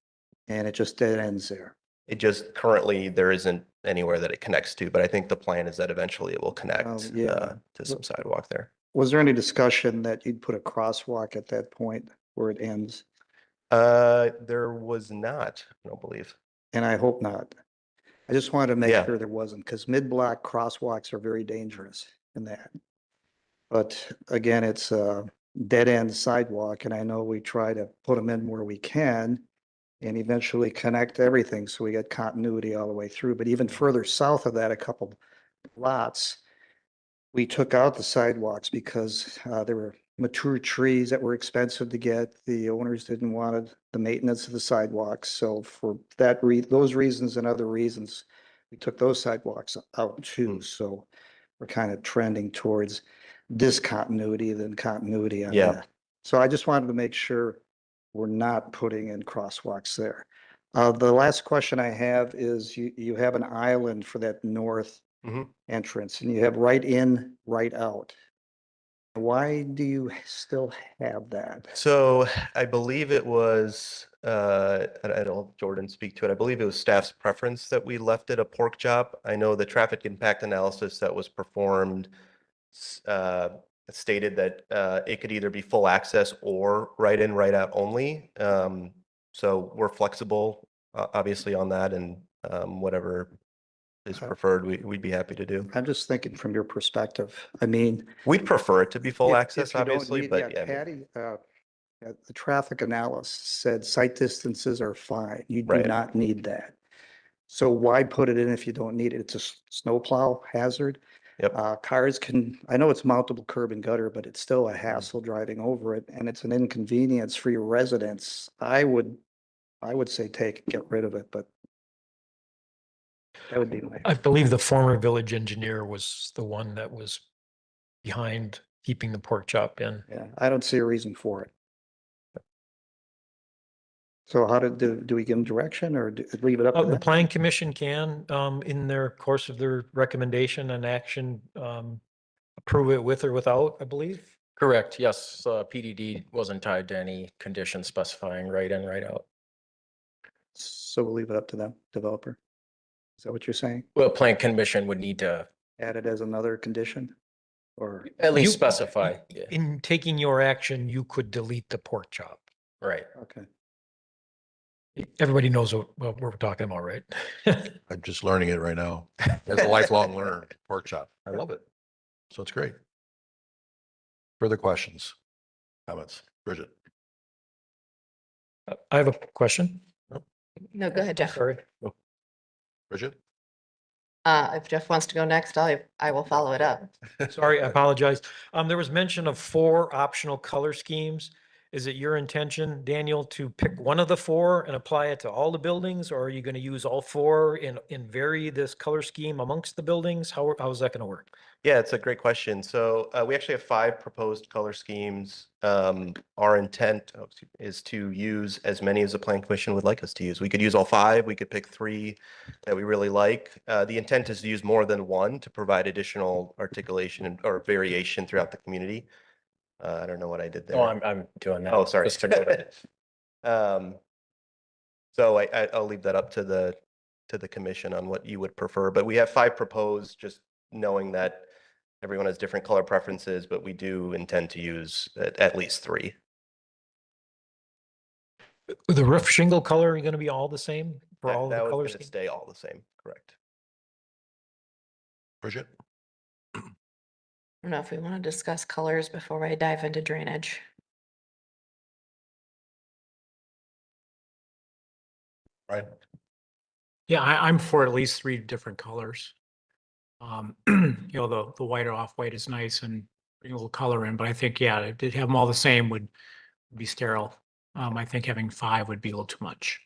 And it just dead ends there? It just currently, there isn't anywhere that it connects to, but I think the plan is that eventually it will connect yeah. to some sidewalk there. Was there any discussion that you'd put a crosswalk at that point where it ends? There was not, I don't believe. And I hope not. I just wanted to make Yeah. sure there wasn't, because mid-block crosswalks are very dangerous in that. But again, it's a dead-end sidewalk, and I know we try to put them in where we can and eventually connect everything, so we get continuity all the way through. But even further south of that, a couple lots, we took out the sidewalks because there were mature trees that were expensive to get. The owners didn't want the maintenance of the sidewalks. So for that those reasons and other reasons, we took those sidewalks out too. So we're kind of trending towards discontinuity than continuity on Yeah. that. So I just wanted to make sure we're not putting in crosswalks there. The last question I have is you have an island for that north Mhm. entrance and you have right in, right out. Why do you still have that? So I believe it was, I don't know, Jordan speak to it. I believe it was staff's preference that we left it a pork chop. I know the traffic impact analysis that was performed stated that it could either be full access or right in, right out only. So we're flexible, obviously on that, and whatever is preferred, we'd be happy to do. I'm just thinking from your perspective. I mean, We'd prefer it to be full if access, you don't obviously, need- but yeah, yeah. Patty, the traffic analysis said site distances are fine. You do Right. not need that. So why put it in if you don't need it? It's a snowplow hazard. Yep. Cars can, I know it's mountable curb and gutter, but it's still a hassle driving over it and it's an inconvenience for your residents. I would say get rid of it, but that would be my. I believe the former village engineer was the one that was behind keeping the pork chop in. Yeah, I don't see a reason for it. So how do we give them direction or leave it up to The them? planning commission can, in their course of their recommendation and action, approve it with or without, I believe. Correct, yes. PDD wasn't tied to any condition specifying right in, right out. So we'll leave it up to them, developer. Is that what you're saying? Well, plan commission would need to Add it as another condition? Or, at least You- specify, yeah, In taking your action, you could delete the pork chop. right. okay. Everybody knows what we're talking about, right? I'm just learning it right now. As a lifelong learner, pork chop. I love it. So it's great. Further questions, comments? Bridget? I have a question. No, go ahead, Jeff. Sorry. Bridget? If Jeff wants to go next, I will follow it up. Sorry, I apologize. There was mention of 4 optional color schemes. Is it your intention, Daniel, to pick one of the 4 and apply it to all the buildings? Or are you going to use all 4 and vary this color scheme amongst the buildings? How is that going to work? Yeah, it's a great question. So we actually have 5 proposed color schemes. Our intent is to use as many as the plan commission would like us to use. We could use all 5. We could pick 3 that we really like. The intent is to use more than one to provide additional articulation or variation throughout the community. I don't know what I did there. No, I'm doing that. Oh, sorry. just to note it. So I'll leave that up to the commission on what you would prefer, but we have 5 proposed, just knowing that everyone has different color preferences, but we do intend to use at least 3. The roof shingle color going to be all the same for all That the was color gonna schemes? stay all the same, correct? Bridget? I don't know if we want to discuss colors before I dive into drainage. Right. Yeah, I'm for at least 3 different colors. You know, the white or off-white is nice and bring a little color in, but I think, yeah, to have them all the same would be sterile. I think having 5 would be a little too much.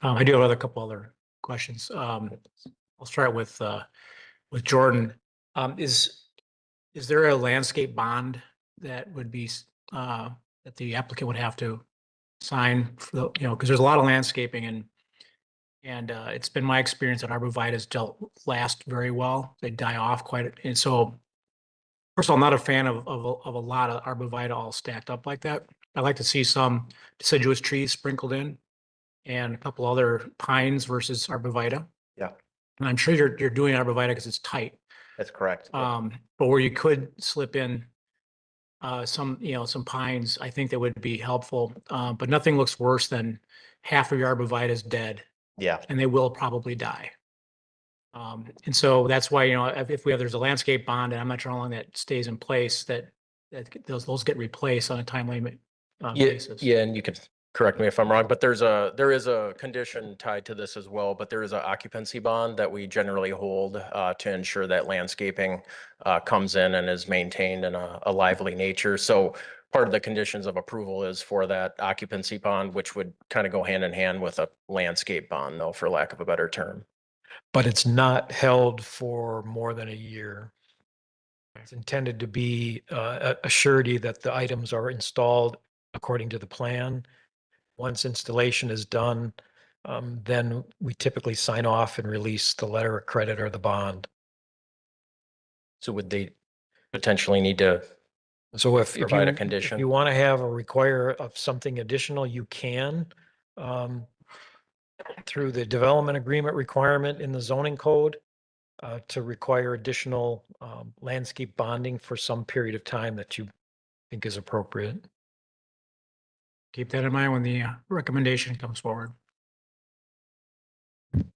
I do have a couple other questions. I'll start with Jordan. Is there a landscape bond that would be, that the applicant would have to sign for the, because there's a lot of landscaping and it's been my experience that arborvitaes don't last very well. They die off and so first of all, I'm not a fan of a lot of arborvitae all stacked up like that. I like to see some deciduous trees sprinkled in and a couple other pines versus arborvitae. Yeah, And I'm sure you're doing arborvitae because it's tight. that's correct. But where you could slip in some, some pines, I think that would be helpful. But nothing looks worse than half of your arborvitae is dead, Yeah, and they will probably die. And so that's why, if there's a landscape bond, and I'm not sure how long that stays in place, that those get replaced on a timely basis. Yeah, and you can correct me if I'm wrong, but there is a condition tied to this as well, but there is an occupancy bond that we generally hold to ensure that landscaping comes in and is maintained in a lively nature. So part of the conditions of approval is for that occupancy bond, which would kind of go hand in hand with a landscape bond, though, for lack of a better term. But it's not held for more than a year. It's intended to be a surety that the items are installed according to the plan. Once installation is done, then we typically sign off and release the letter of credit or the bond. So would they potentially need to So if provide a you condition? want to have or require of something additional, you can. Through the development agreement requirement in the zoning code to require additional landscape bonding for some period of time that you think is appropriate. Keep that in mind when the recommendation comes forward.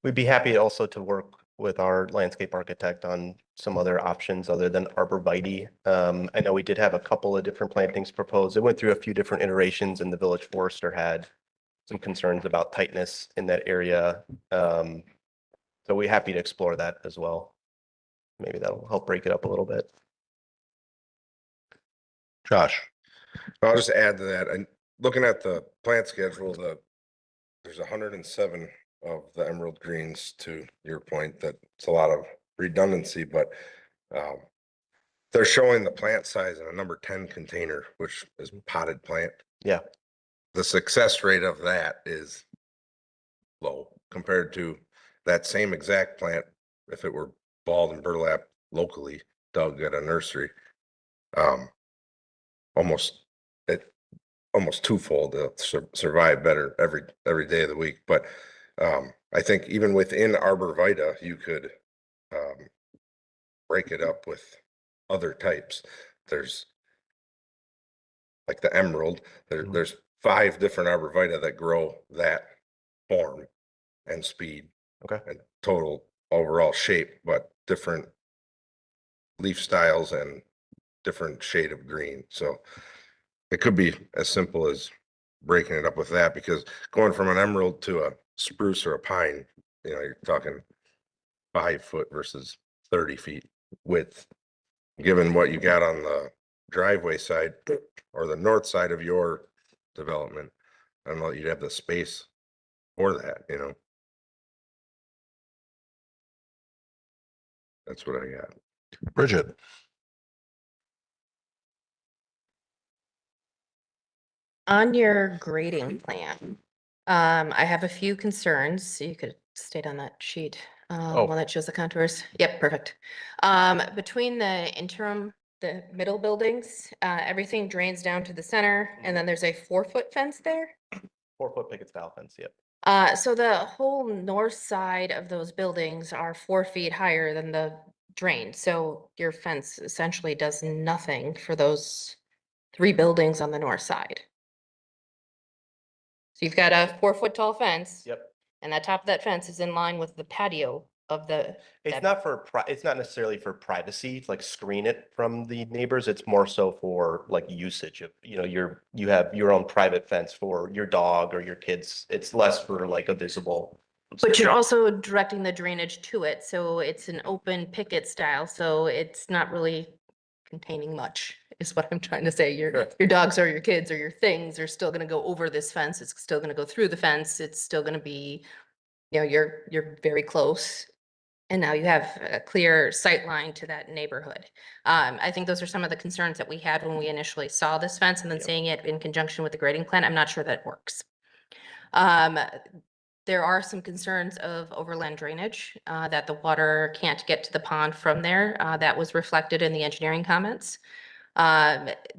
we'd be happy also to work with our landscape architect on some other options other than arborvitae. I know we did have a couple of different plantings proposed. It went through a few different iterations and the village forester had some concerns about tightness in that area. So we're happy to explore that as well. Maybe that'll help break it up a little bit. Josh, I'll just add to that, and looking at the plant schedule, there's 107 of the emerald greens, to your point, that it's a lot of redundancy, but they're showing the plant size in a number 10 container, which is potted plant. Yeah. The success rate of that is low compared to that same exact plant if it were balled and burlap locally dug at a nursery. Almost twofold. They'll survive better every day of the week. But I think even within arborvitae, you could break it up with other types. There's like the emerald. There's 5 different arborvitae that grow that form and speed. Okay. And total overall shape, but different leaf styles and different shade of green. So it could be as simple as breaking it up with that, because going from an emerald to a spruce or a pine, you're talking 5 foot versus 30 feet width. Given what you got on the driveway side or the north side of your development, I don't know, you'd have the space for that, That's what I got. Bridget, On your grading plan, I have a few concerns. You could state on that sheet, Oh. one that shows the contours. Yep, perfect. Between the middle buildings, everything drains down to the center, and then there's a 4-foot fence there. 4-foot picket style fence. Yep. So the whole north side of those buildings are 4 feet higher than the drain. So your fence essentially does nothing for those 3 buildings on the north side. So you've got a 4-foot tall fence. Yep. And the top of that fence is in line with the patio of the. It's that- not it's not necessarily for privacy, to, like, screen it from the neighbors. It's more so for like usage of, you have your own private fence for your dog or your kids. It's less for like a visible. But you're also directing the drainage to it, so it's an open picket style, so it's not really containing much, is what I'm trying to say. Sure. Your dogs or your kids or your things are still gonna go over this fence. It's still gonna go through the fence. It's still gonna be, you're very close. And now you have a clear sight line to that neighborhood. I think those are some of the concerns that we had when we initially saw this fence and then seeing it in conjunction with the grading plan. I'm not sure that works. There are some concerns of overland drainage, that the water can't get to the pond from there. That was reflected in the engineering comments.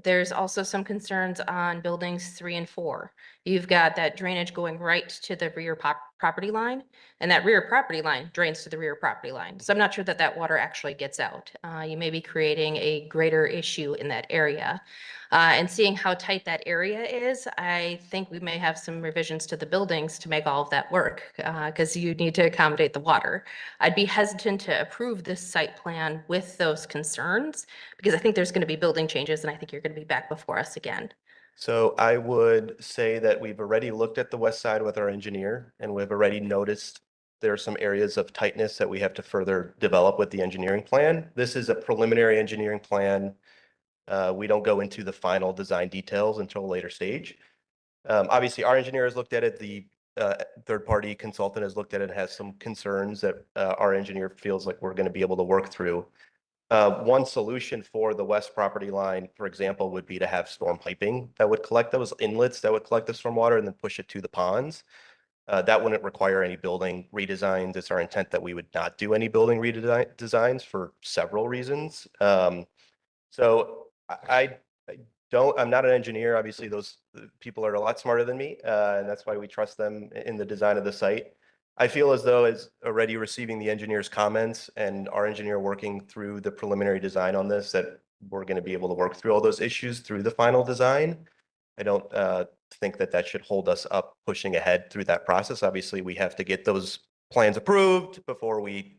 There's also some concerns on buildings 3 and 4. You've got that drainage going right to the rear property line, and that rear property line drains to the rear property line. So I'm not sure that that water actually gets out. You may be creating a greater issue in that area. And seeing how tight that area is, I think we may have some revisions to the buildings to make all of that work, because you need to accommodate the water. I'd be hesitant to approve this site plan with those concerns, because I think there's going to be building changes, and I think you're going to be back before us again. So I would say that we've already looked at the west side with our engineer, and we've already noticed there are some areas of tightness that we have to further develop with the engineering plan. This is a preliminary engineering plan. We don't go into the final design details until a later stage. Obviously, our engineer has looked at it. The third-party consultant has looked at it and has some concerns that our engineer feels like we're going to be able to work through. One solution for the west property line, for example, would be to have storm piping that would collect those inlets that would collect the storm water and then push it to the ponds. That wouldn't require any building redesigns. It's our intent that we would not do any building redesigns for several reasons. So I'm not an engineer. Obviously, those people are a lot smarter than me, and that's why we trust them in the design of the site. I feel as though as already receiving the engineer's comments and our engineer working through the preliminary design on this, that we're going to be able to work through all those issues through the final design. I don't think that that should hold us up pushing ahead through that process. Obviously, we have to get those plans approved before we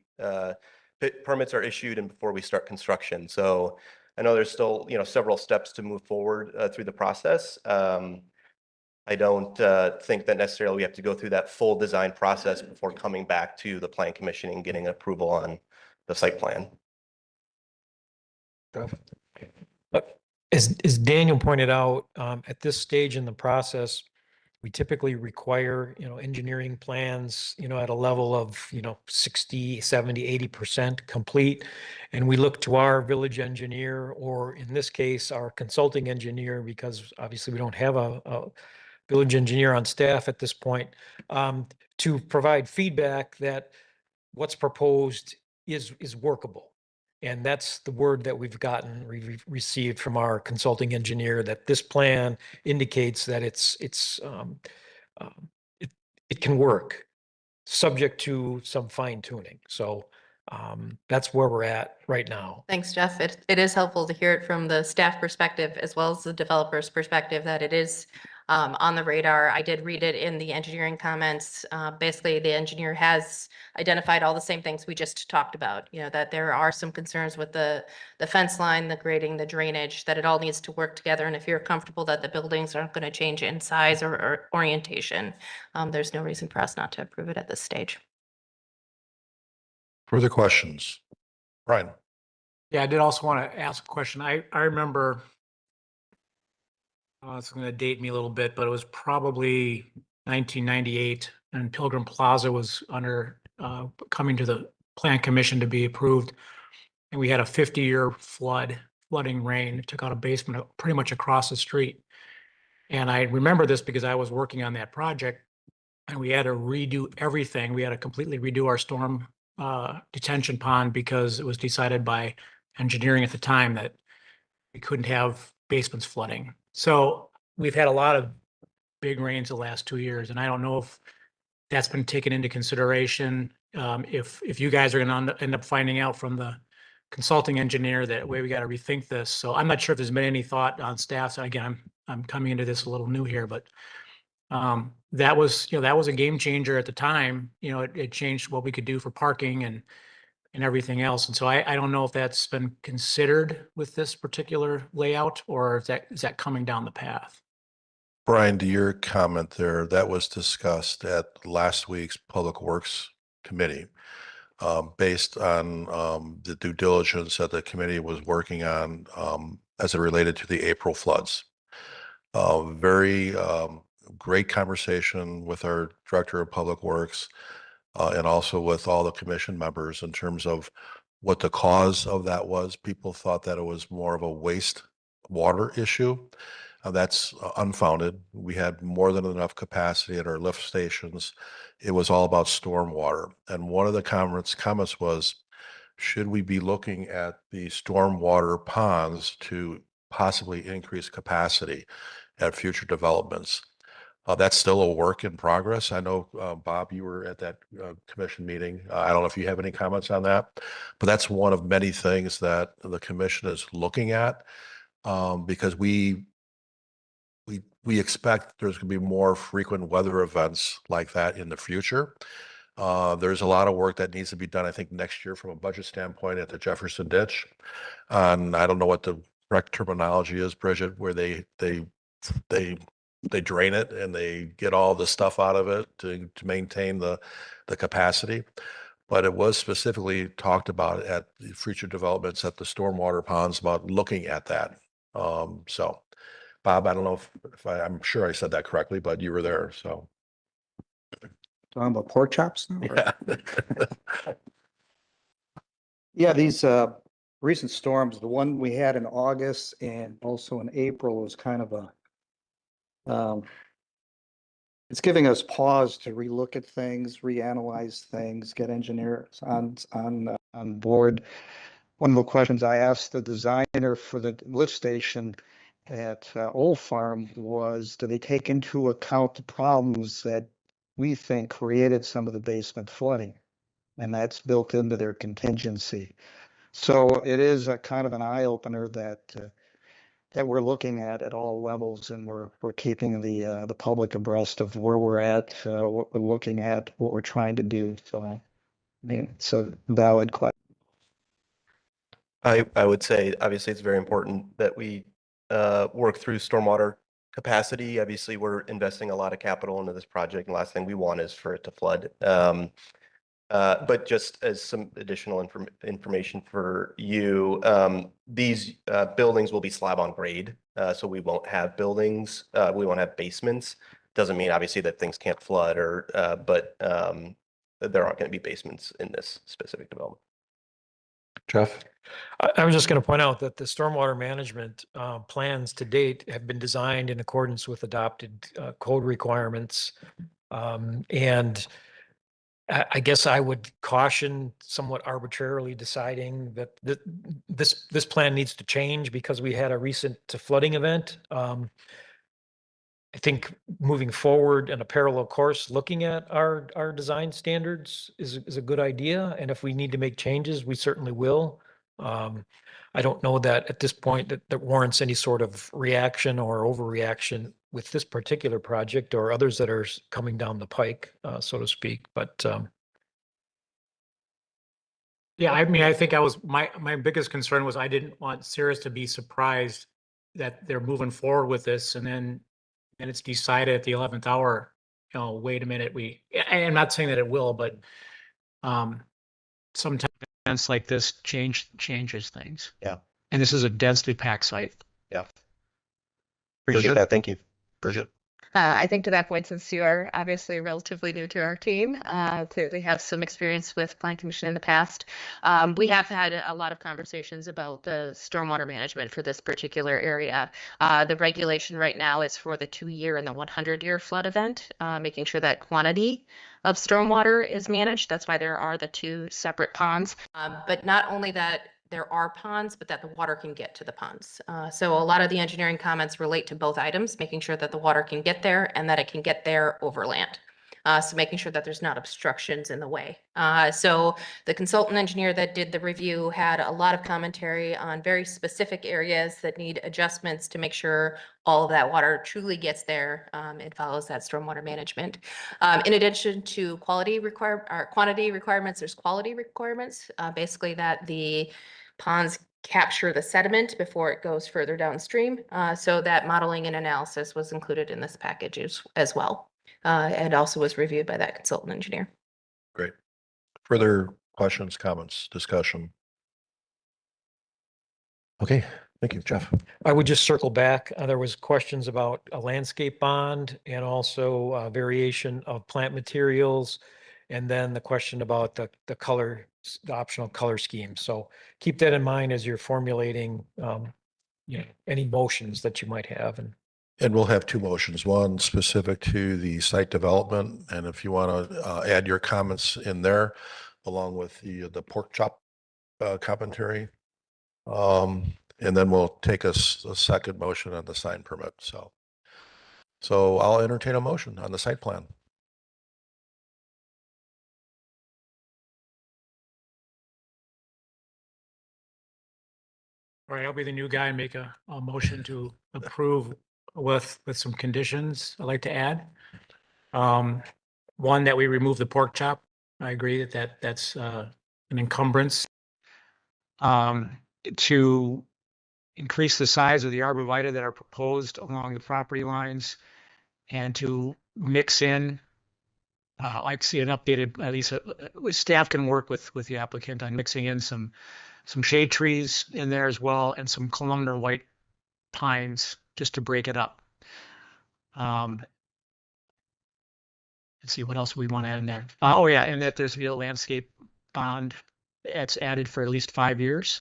permits are issued and before we start construction. So I know there's still, several steps to move forward through the process. I don't think that necessarily we have to go through that full design process before coming back to the plan commission and getting approval on the site plan. As Daniel pointed out, at this stage in the process, we typically require, engineering plans, at a level of, 60, 70, 80% complete. And we look to our village engineer, or in this case, our consulting engineer, because obviously we don't have a village engineer on staff at this point, to provide feedback that what's proposed is workable. And that's the word that we've gotten, received from our consulting engineer, that this plan indicates that it can work, subject to some fine tuning. So that's where we're at right now. Thanks, Jeff. It is helpful to hear it from the staff perspective as well as the developer's perspective that it is on the radar. I did read it in the engineering comments. Basically, the engineer has identified all the same things we just talked about, that there are some concerns with the fence line, the grading, the drainage, that it all needs to work together. And if you're comfortable that the buildings aren't going to change in size or orientation, there's no reason for us not to approve it at this stage. Further questions? Brian? Yeah, I did also want to ask a question. I remember, it's going to date me a little bit, but it was probably 1998, and Pilgrim Plaza was coming to the Plan Commission to be approved. And we had a 50-year flooding rain. It took out a basement pretty much across the street. And I remember this because I was working on that project, and we had to redo everything. We had to completely redo our storm detention pond because it was decided by engineering at the time that we couldn't have basements flooding. So we've had a lot of big rains the last 2 years, and I don't know if that's been taken into consideration. If you guys are going to end up finding out from the consulting engineer that way we got to rethink this. So I'm not sure if there's been any thought on staff. So again, I'm coming into this a little new here, but that was a game changer at the time. It changed what we could do for parking and everything else. And so I don't know if that's been considered with this particular layout, or is that coming down the path? Brian, to your comment there, that was discussed at last week's Public Works Committee. based on the due diligence that the committee was working on as it related to the April floods. Very great conversation with our Director of Public Works and also with all the commission members in terms of what the cause of that was. People thought that it was more of a waste water issue. That's unfounded. We had more than enough capacity at our lift stations. It was all about stormwater. And one of the comments was, should we be looking at the stormwater ponds to possibly increase capacity at future developments? That's still a work in progress. I know, Bob, you were at that commission meeting. I don't know if you have any comments on that, but that's one of many things that the commission is looking at because we expect there's going to be more frequent weather events like that in the future. There's a lot of work that needs to be done, I think, next year from a budget standpoint at the Jefferson Ditch. And I don't know what the correct terminology is, Bridget, where they drain it and they get all the stuff out of it to maintain the capacity. But it was specifically talked about at the future developments at the stormwater ponds about looking at that. So Bob, I don't know if I'm sure I said that correctly, but you were there, so. Talking about pork chops now? or- Yeah. Yeah, these recent storms, the one we had in August and also in April was kind of a it's giving us pause to relook at things, reanalyze things, get engineers on board. One of the questions I asked the designer for the lift station at Old Farm was, do they take into account the problems that we think created some of the basement flooding? And that's built into their contingency. So it is a kind of an eye opener that we're looking at all levels, and we're keeping the public abreast of where we're at, what we're looking at, what we're trying to do. So I mean, it's a valid question. I would say, obviously, it's very important that we work through stormwater capacity. Obviously, we're investing a lot of capital into this project, and last thing we want is for it to flood. But just as some additional information for you, these buildings will be slab on grade, so we won't have buildings, we won't have basements. Doesn't mean obviously that things can't flood but there aren't going to be basements in this specific development. Jeff? I was just going to point out that the stormwater management plans to date have been designed in accordance with adopted code requirements. And I guess I would caution somewhat arbitrarily deciding that this plan needs to change because we had a recent flooding event. I think moving forward in a parallel course, looking at our design standards is a good idea. And if we need to make changes, we certainly will. I don't know that at this point that warrants any sort of reaction or overreaction with this particular project or others that are coming down the pike, so to speak. But Yeah, I mean, I think my biggest concern was I didn't want Cirrus to be surprised that they're moving forward with this and it's decided at the 11th hour, wait a minute, I'm not saying that it will, but sometimes events like this changes things. Yeah. And this is a densely packed site. Yeah. Appreciate that. Thank you. Bridget. I think to that point, since you are obviously relatively new to our team, clearly have some experience with Plan Commission in the past. We have had a lot of conversations about the stormwater management for this particular area. The regulation right now is for the 2-year and the 100-year flood event, making sure that quantity of stormwater is managed. That's why there are the 2 separate ponds. But not only that, there are ponds, but that the water can get to the ponds. So a lot of the engineering comments relate to both items, making sure that the water can get there and that it can get there over land. So making sure that there's not obstructions in the way. So the consultant engineer that did the review had a lot of commentary on very specific areas that need adjustments to make sure all of that water truly gets there. It follows that stormwater management. In addition to quantity requirements, there's quality requirements, basically that the ponds capture the sediment before it goes further downstream. So that modeling and analysis was included in this package as well. And also was reviewed by that consultant engineer. Great. Further Questions, comments, discussion? Okay, thank you, Jeff. I would just circle back. There was questions about a landscape bond and also variation of plant materials. And then the question about the color, the optional color scheme. So keep that in mind as you're formulating, any motions that you might have. And we'll have two motions, one specific to the site development. And if you want to add your comments in there, along with the pork chop commentary. And then we'll take a second motion on the sign permit. So I'll entertain a motion on the site plan. All right, I'll be the new guy and make a motion to approve with some conditions I'd like to add. One, that we remove the pork chop. I agree that's an encumbrance. To increase the size of the arborvitae that are proposed along the property lines and to mix in, I'd like to see an updated, at least staff can work with the applicant on mixing in some shade trees in there as well and some columnar white pines just to break it up. Let's see what else we want to add in there. Oh yeah, and that there's a landscape bond that's added for at least 5 years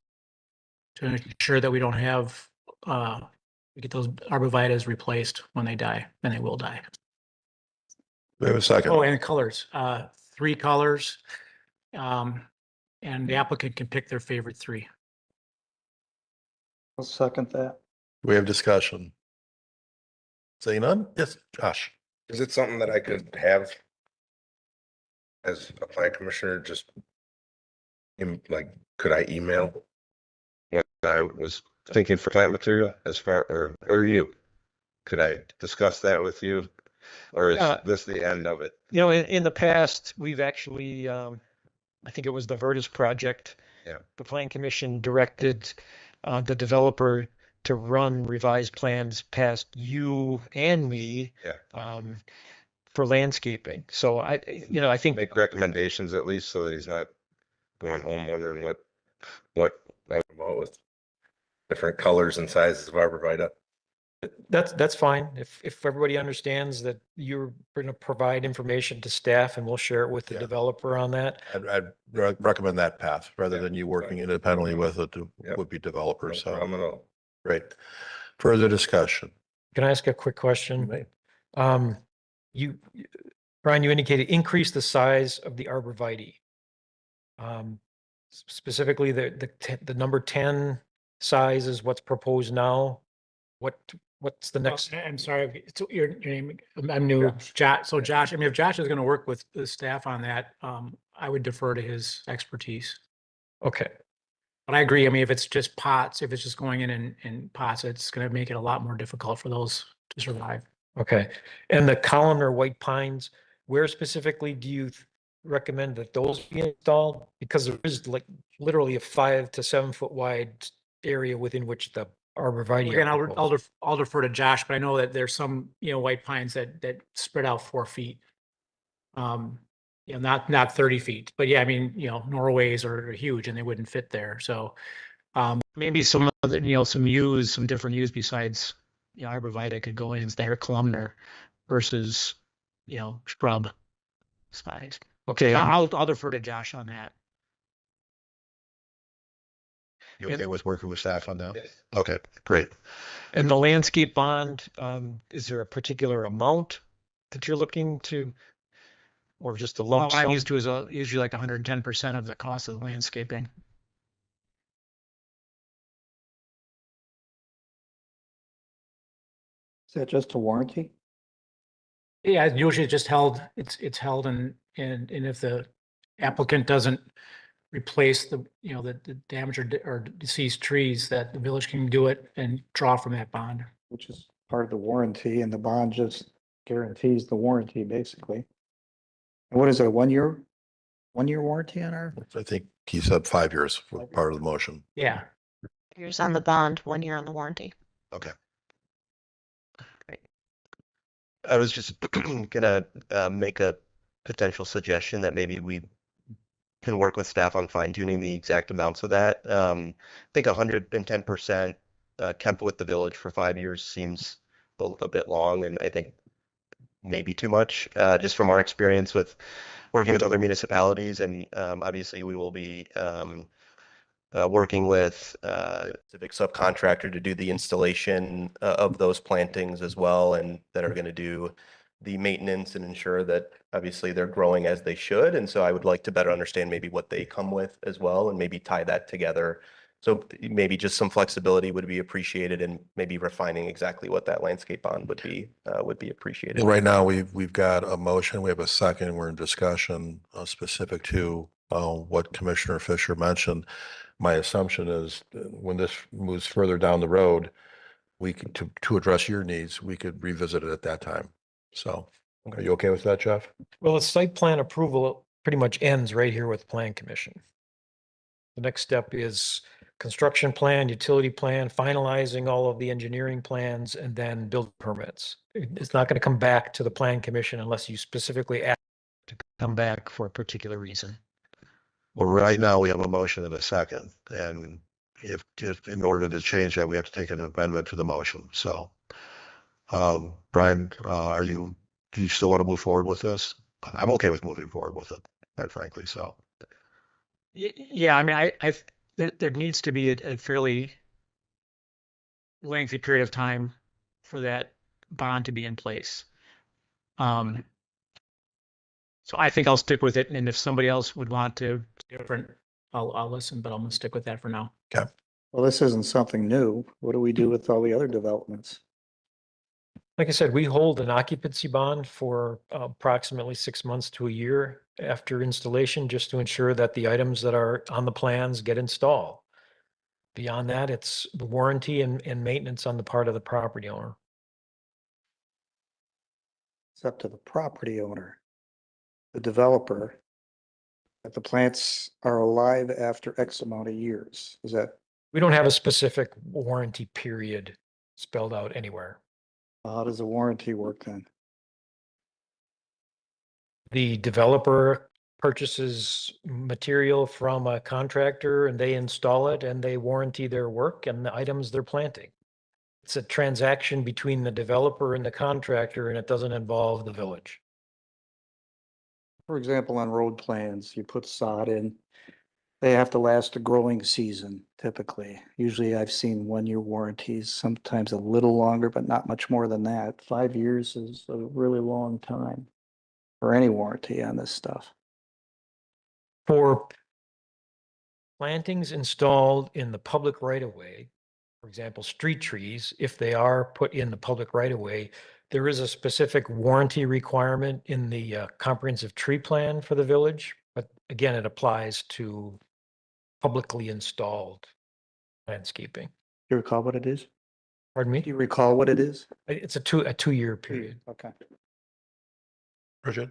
to ensure that we don't have we get those arborvitaes replaced when they die, and they will die. We have a second. Oh, and colors, 3 colors. And the applicant can pick their favorite 3. I'll second that. We have discussion. Say none? Yes, Josh. Is it something that I could have as a plan commissioner, just could I email? Yeah, I was thinking for plant material as far, or you, could I discuss that with you? Or is this the end of it? In the past, we've actually, I think it was the Vertus project. Yeah. The Plan Commission directed the developer to run revised plans past you and me. Yeah. For landscaping. So I think Make recommendations at least so that he's not going home wondering what I about with different colors and sizes of arborvitae. that's fine. If everybody understands that you're going to provide information to staff and we'll share it with the Yeah. developer on that. I'd recommend that path rather than you working independently with it Yep. would be developers. No So, problem at all. great. Further discussion. Can I ask a quick question? Brian, you indicated increase the size of the arborvitae. Specifically, the number 10 size is what's proposed now. What's the next? I'm sorry, it's your name, I'm new, Josh. So Josh, I mean, if Josh is going to work with the staff on that, I would defer to his expertise. Okay. But I agree. I mean, if it's just pots, if it's just going in pots, it's going to make it a lot more difficult for those to survive. Okay. And the columnar white pines, where specifically do you recommend that those be installed? Because there is literally a 5 to 7 foot wide area within which the arborvitae. Again, are proposed. I'll defer to Josh, but I know that there's some, white pines that spread out 4 feet. Not 30 feet, but yeah, I mean, Norways are huge and they wouldn't fit there. So, Maybe some other, some different yews besides, arborvitae could go in their columnar versus, shrub size. Okay, I'll defer to Josh on that. You okay with working with staff on that? Okay, great. And the landscape bond, is there a particular amount that you're looking to? Or just the lump sum? Used to is usually like 110% of the cost of the landscaping. Is that just a warranty? yeah, usually it's just held, it's held and if the applicant doesn't replace the damaged or deceased trees, that the village can do it and draw from that bond. Which is part of the warranty, and the bond just guarantees the warranty, basically. And what is it, a 1 year warranty on our? I think he said 5 years for part of the motion. Yeah. Years on the bond, 1 year on the warranty. Okay. Great. I was just gonna make a potential suggestion that maybe we can work with staff on fine tuning the exact amounts of that. I think 110% kept with the village for 5 years seems a bit long, and I think maybe too much, just from our experience with working with other municipalities. And obviously we will be working with Civic subcontractor to do the installation of those plantings as well, and that are going to do the maintenance and ensure that obviously they're growing as they should. And so I would like to better understand maybe what they come with as well, and maybe tie that together. So maybe just some flexibility would be appreciated, and maybe refining exactly what that landscape bond would be appreciated. Well, right now, we've got a motion, we have a second, we're in discussion specific to what Commissioner Fisher mentioned. My assumption is when this moves further down the road, we could, to address your needs, we could revisit it at that time. So are you okay with that, Jeff? Well, the site plan approval pretty much ends right here with Plan Commission. The next step is construction plan, utility plan, finalizing all of the engineering plans, and then build permits. It's not going to come back to the Plan Commission unless you specifically ask to come back for a particular reason. Well, right now we have a motion and a second, and if in order to change that, we have to take an amendment to the motion. So, Brian, do you still want to move forward with this? I'm okay with moving forward with it, quite frankly. So, Yeah, I mean, there needs to be a fairly lengthy period of time for that bond to be in place. So I think I'll stick with it, and if somebody else would want to, Different, I'll listen, but I'm gonna stick with that for now. Okay. Well, this isn't something new. What do we do with all the other developments? Like I said, we hold an occupancy bond for approximately 6 months to a year after installation, just to ensure that the items that are on the plans get installed. Beyond that, it's the warranty and maintenance on the part of the property owner. It's up to the property owner, the developer, that the plants are alive after X amount of years. Is that, We don't have a specific warranty period spelled out anywhere. how does the warranty work then? The developer purchases material from a contractor and they install it and they warranty their work and the items they're planting. It's a transaction between the developer and the contractor, and it doesn't involve the village. For example, on road plans, you put sod in. They have to last a growing season typically. Usually I've seen 1-year warranties, sometimes a little longer, but not much more than that. 5 years is a really long time for any warranty on this stuff. For plantings installed in the public right of way, for example, street trees, if they are put in the public right of way, there is a specific warranty requirement in the comprehensive tree plan for the village. But again, it applies to publicly installed landscaping. Do you recall what it is? Pardon me? Do you recall what it is? It's a two-year period. Okay. Bridget?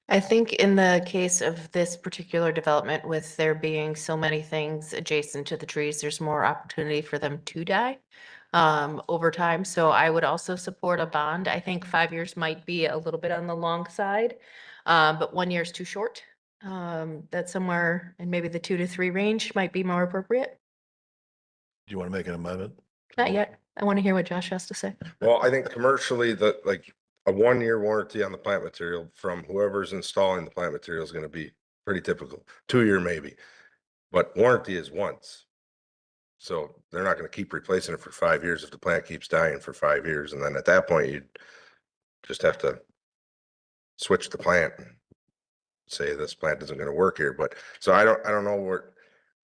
I think in the case of this particular development, with there being so many things adjacent to the trees, there's more opportunity for them to die over time. So I would also support a bond. I think 5 years might be a little bit on the long side, but 1 year is too short. That somewhere in maybe the 2 to 3 range might be more appropriate. Do you want to make an amendment? Not yet. I want to hear what Josh has to say. Well, I think commercially, like a 1-year warranty on the plant material from whoever's installing the plant material is going to be pretty typical. 2-year maybe, but warranty is once. So they're not going to keep replacing it for 5 years if the plant keeps dying for 5 years. And then at that point, you'd just have to switch the plant and say this plant isn't going to work here. But so I don't know where,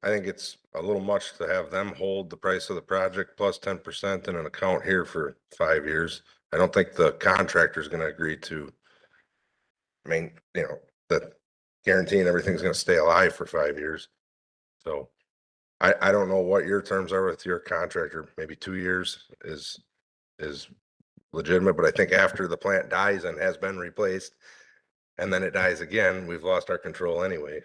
I think it's a little much to have them hold the price of the project plus 10% in an account here for 5 years. I don't think the contractor is going to agree to, that guaranteeing everything's going to stay alive for 5 years. So I don't know what your terms are with your contractor. Maybe 2 years is legitimate, but I think after the plant dies and has been replaced and then it dies again, we've lost our control anyway,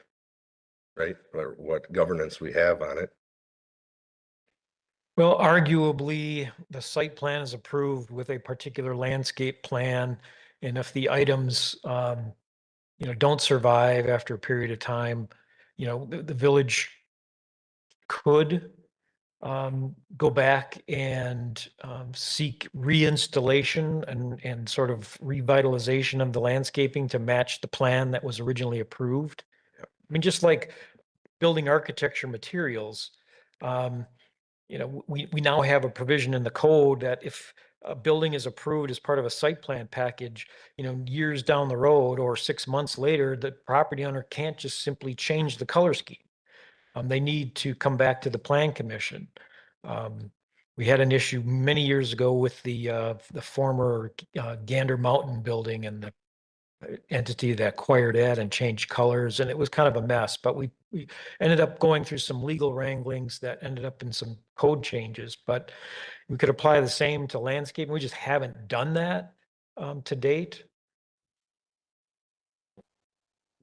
right? Or what governance we have on it. Well, arguably, the site plan is approved with a particular landscape plan. And if the items don't survive after a period of time, the village could go back and seek reinstallation and sort of revitalization of the landscaping to match the plan that was originally approved. I mean, just like building architecture materials, we now have a provision in the code that if a building is approved as part of a site plan package, years down the road or 6 months later, the property owner can't just simply change the color scheme. They need to come back to the plan commission. We had an issue many years ago with the former Gander Mountain building and the entity that acquired it and changed colors, and it was kind of a mess. But we ended up going through some legal wranglings that ended up in some code changes. But we could apply the same to landscaping. We just haven't done that to date.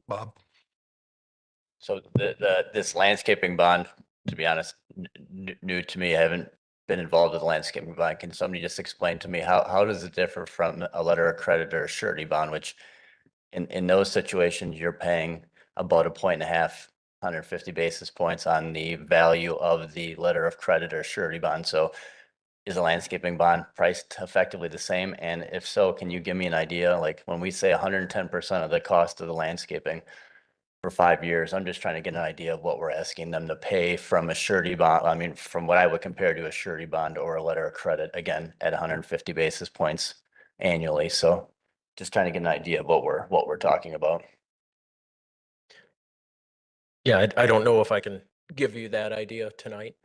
Bob? So this landscaping bond, to be honest, new to me. I haven't been involved with the landscaping bond. Can somebody just explain to me how does it differ from a letter of credit or a surety bond, which in those situations, you're paying about 1.5 points, 150 basis points on the value of the letter of credit or surety bond. So is a landscaping bond priced effectively the same? And if so, can you give me an idea, like when we say 110% of the cost of the landscaping for 5 years, I'm just trying to get an idea of what we're asking them to pay from a surety bond. I mean, from what I would compare to a surety bond or a letter of credit, again, at 150 basis points annually. So just trying to get an idea of what we're talking about. Yeah, I don't know if I can give you that idea tonight.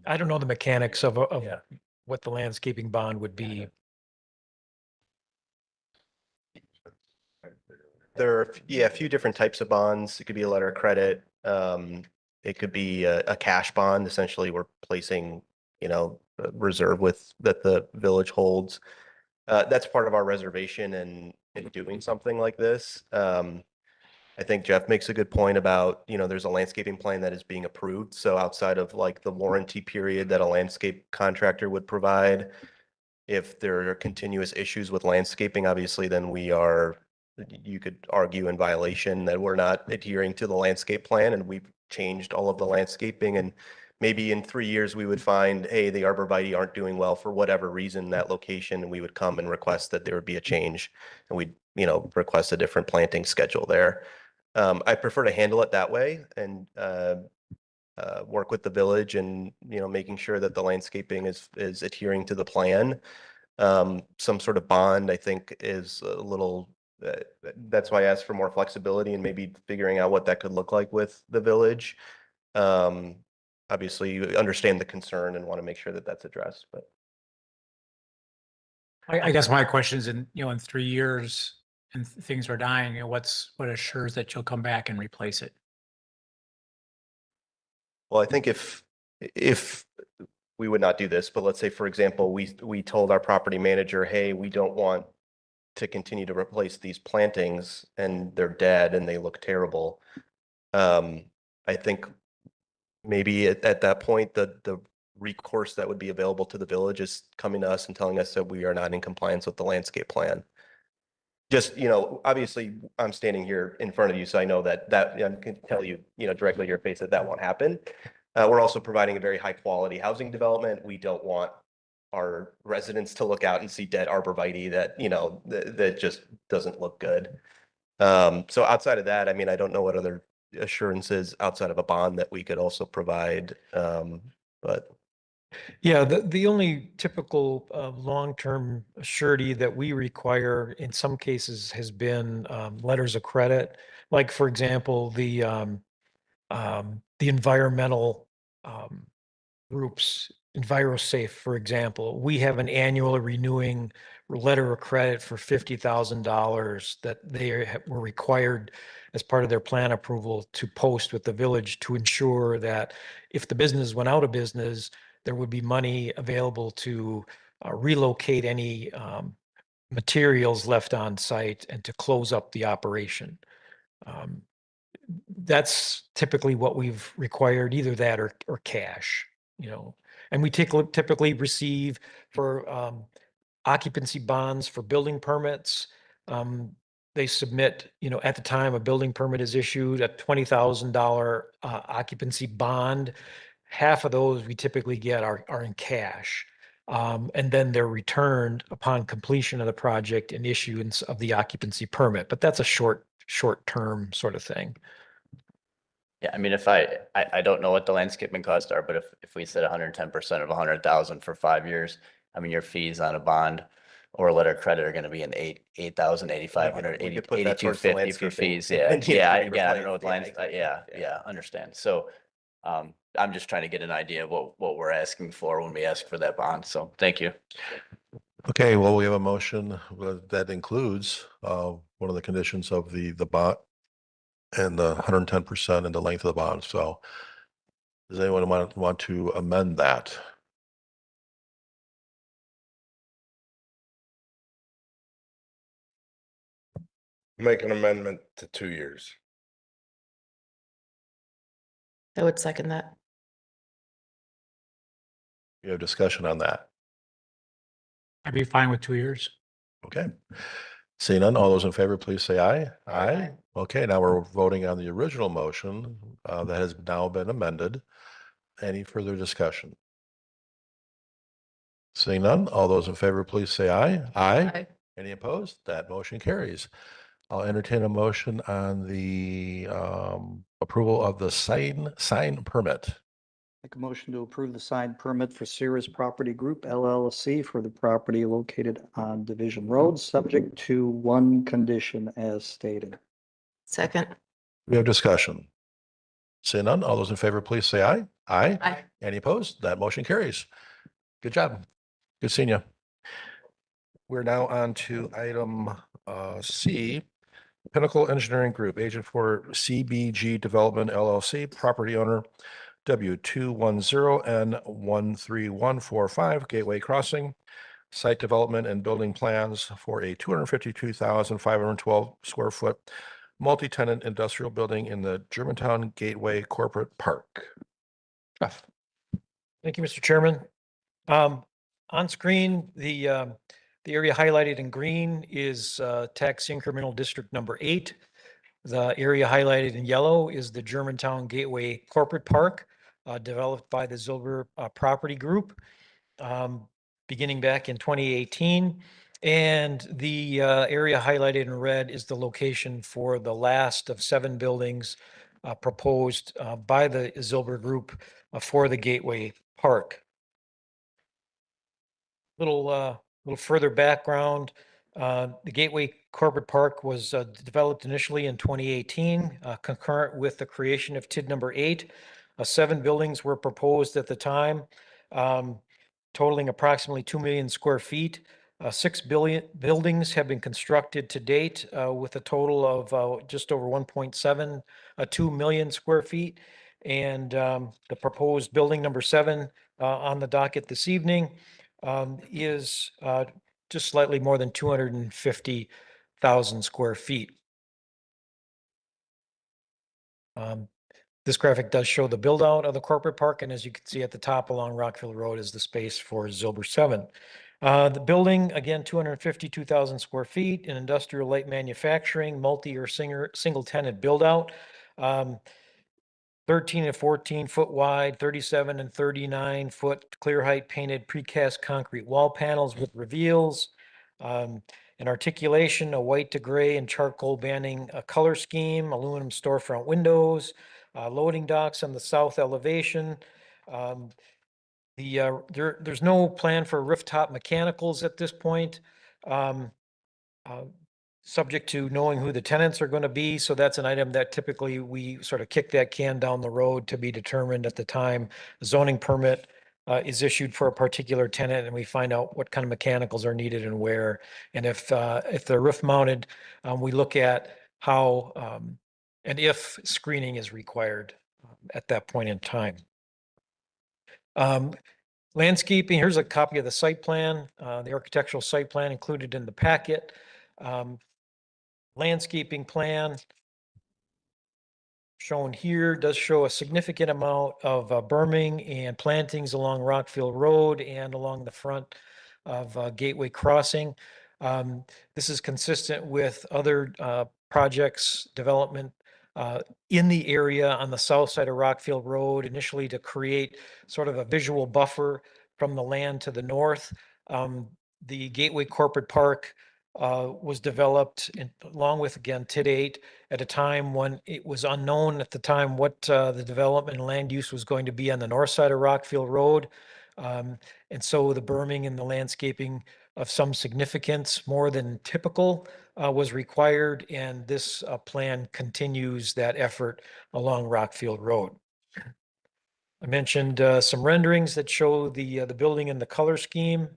I don't know the mechanics of Yeah. what the landscaping bond would be. There are, a few different types of bonds. It could be a letter of credit. It could be a cash bond. Essentially, we're placing, a reserve that the village holds. That's part of our reservation in doing something like this. I think Jeff makes a good point about, there's a landscaping plan that is being approved. So outside of like the warranty period that a landscape contractor would provide, if there are continuous issues with landscaping, obviously, then you could argue in violation that we're not adhering to the landscape plan and we've changed all of the landscaping. And maybe in 3 years, we would find, hey, the arborvitae aren't doing well for whatever reason, that location, and we would come and request that there would be a change. And we'd, request a different planting schedule there. I prefer to handle it that way and work with the village and, making sure that the landscaping is adhering to the plan. Some sort of bond, I think, is a little, that's why I asked for more flexibility and maybe figuring out what that could look like with the village. Obviously, you understand the concern and want to make sure that that's addressed, but. I guess my question is in 3 years and things are dying, what assures that you'll come back and replace it? Well, I think if we would not do this, but let's say, for example, we told our property manager, hey, we don't want to continue to replace these plantings and they're dead and they look terrible. I think maybe at that point, the recourse that would be available to the village is coming to us and telling us that we are not in compliance with the landscape plan. Just, obviously I'm standing here in front of you, so I know that I can tell you, directly to your face that won't happen. We're also providing a very high quality housing development. We don't want our residents to look out and see dead arborvitae that, that just doesn't look good. So outside of that, I mean, I don't know what other assurances outside of a bond that we could also provide. But Yeah, the only typical long-term surety that we require in some cases has been letters of credit. Like, for example, the environmental groups, EnviroSafe, for example, we have an annual renewing letter of credit for $50,000 that they were required as part of their plan approval to post with the village to ensure that if the business went out of business, there would be money available to relocate any materials left on site and to close up the operation. That's typically what we've required, either that or cash, and we typically receive for occupancy bonds for building permits. they submit, at the time a building permit is issued, a $20,000 occupancy bond. Half of those we typically get are in cash. And then they're returned upon completion of the project and issuance of the occupancy permit. But that's a short-term sort of thing. Yeah, I mean, if I don't know what the landscaping costs are, but if we said 110% of 100,000 for 5 years, I mean, your fees on a bond or a letter of credit are going to be in 8,000, 8,500, We could put that towards the 8,250 for landscaping. fees. Yeah, And, yeah, yeah, we I don't reflect- know what yeah, lands, exactly. yeah, understand. So, I'm just trying to get an idea of what we're asking for when we ask for that bond. So thank you. Okay, well, we have a motion that includes one of the conditions of the bond and the 110% and the length of the bond. So does anyone want to amend that? Make an amendment to 2 years. I would second that. We have discussion on that. I'd be fine with 2 years. Okay. Seeing none, all those in favor, please say aye. Aye. Okay, now we're voting on the original motion that has now been amended. Any further discussion? Seeing none, all those in favor, please say aye. Aye. Any opposed? That motion carries. I'll entertain a motion on the approval of the sign permit. Make a motion to approve the signed permit for Cirrus Property Group LLC for the property located on Division Road, subject to one condition as stated. Second. We have discussion. Seeing none, all those in favor, please say aye. Aye. Aye. Any opposed? That motion carries. Good job. Good seeing you. We're now on to item C. Pinnacle Engineering Group, agent for CBG Development LLC, property owner W210N13145 Gateway Crossing, site development and building plans for a 252,512 square foot multi-tenant industrial building in the Germantown Gateway Corporate Park. Jeff. Thank you, Mr. Chairman. On screen, the area highlighted in green is tax incremental district number 8. The area highlighted in yellow is the Germantown Gateway Corporate Park, developed by the Zilber Property Group, beginning back in 2018. And the area highlighted in red is the location for the last of 7 buildings proposed by the Zilber Group for the Gateway Park. Little further background. The Gateway Corporate Park was developed initially in 2018, concurrent with the creation of TID number 8. 7 buildings were proposed at the time, totaling approximately 2 million square feet. 6 buildings have been constructed to date with a total of just over 1.72 million square feet. And the proposed building number 7 on the docket this evening is just slightly more than 250,000 square feet. This graphic does show the build out of the corporate park, and as you can see at the top along Rockville Road is the space for Zilber 7. The building, again, 252,000 square feet, an industrial light manufacturing, multi or single tenant build out. 13 and 14 foot wide, 37 and 39 foot clear height painted precast concrete wall panels with reveals, an articulation, a white to gray and charcoal banding color scheme, aluminum storefront windows, loading docks on the south elevation. There's no plan for rooftop mechanicals at this point. Subject to knowing who the tenants are going to be. So that's an item that typically we sort of kick that can down the road to be determined at the time the zoning permit is issued for a particular tenant, and we find out what kind of mechanicals are needed and where. And if they're roof mounted, we look at how and if screening is required at that point in time. Landscaping, here's a copy of the site plan, the architectural site plan included in the packet. Landscaping plan shown here does show a significant amount of berming and plantings along Rockville Road and along the front of Gateway Crossing. This is consistent with other projects, development in the area on the south side of Rockfield Road, initially to create sort of a visual buffer from the land to the north. The Gateway Corporate Park was developed along with, again, TID8 at a time when it was unknown at the time what the development and land use was going to be on the north side of Rockfield Road. And so the berming and the landscaping of some significance, more than typical, was required, and this plan continues that effort along Rockfield Road. I mentioned some renderings that show the building and the color scheme.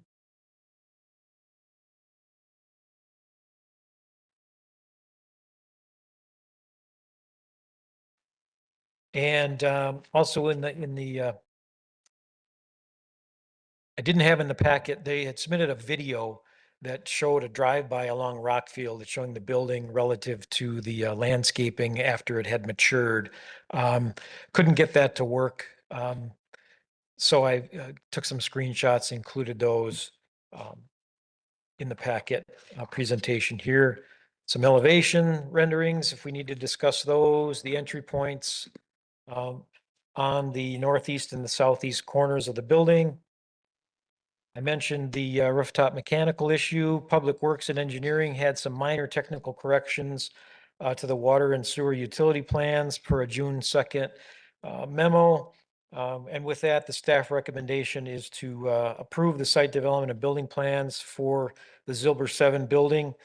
And also in the I didn't have in the packet, they had submitted a video that showed a drive-by along Rockfield, that's showing the building relative to the landscaping after it had matured. Couldn't get that to work. So I took some screenshots, included those in the packet presentation here. Some elevation renderings, if we need to discuss those, the entry points on the northeast and the southeast corners of the building. I mentioned the rooftop mechanical issue. Public Works and Engineering had some minor technical corrections to the water and sewer utility plans per a June 2nd memo. And with that, the staff recommendation is to approve the site development and building plans for the Zilber 7 building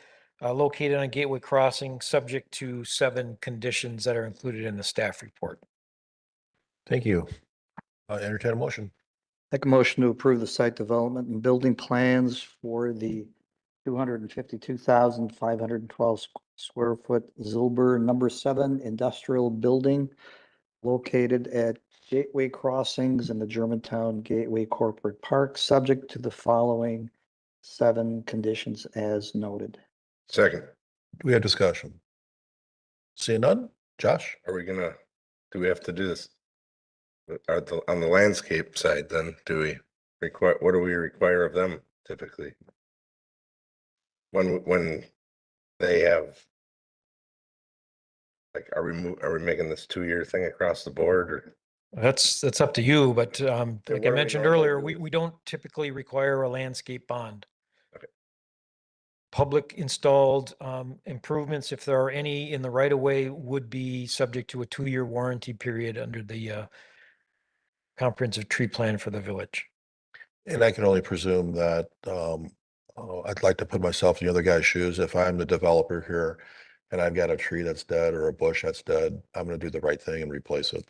located on Gateway Crossing, subject to 7 conditions that are included in the staff report. Thank you. Entertain a motion. Make a motion to approve the site development and building plans for the 252,512 square foot Zilber number 7 industrial building located at Gateway Crossings in the Germantown Gateway Corporate Park, subject to the following 7 conditions as noted. Second, Do we have discussion? Seeing none? Josh? do we have to do this? On the landscape side, then, what do we require of them typically? When they have, like, are we making this 2-year thing across the board, or? That's up to you, but like I what do we mentioned normally earlier, do? we don't typically require a landscape bond. Okay. Public installed improvements, if there are any in the right of way, would be subject to a 2-year warranty period under the comprehensive tree plan for the village. And I can only presume that I'd like to put myself in the other guy's shoes. If I'm the developer here and I've got a tree that's dead or a bush that's dead, I'm going to do the right thing and replace it.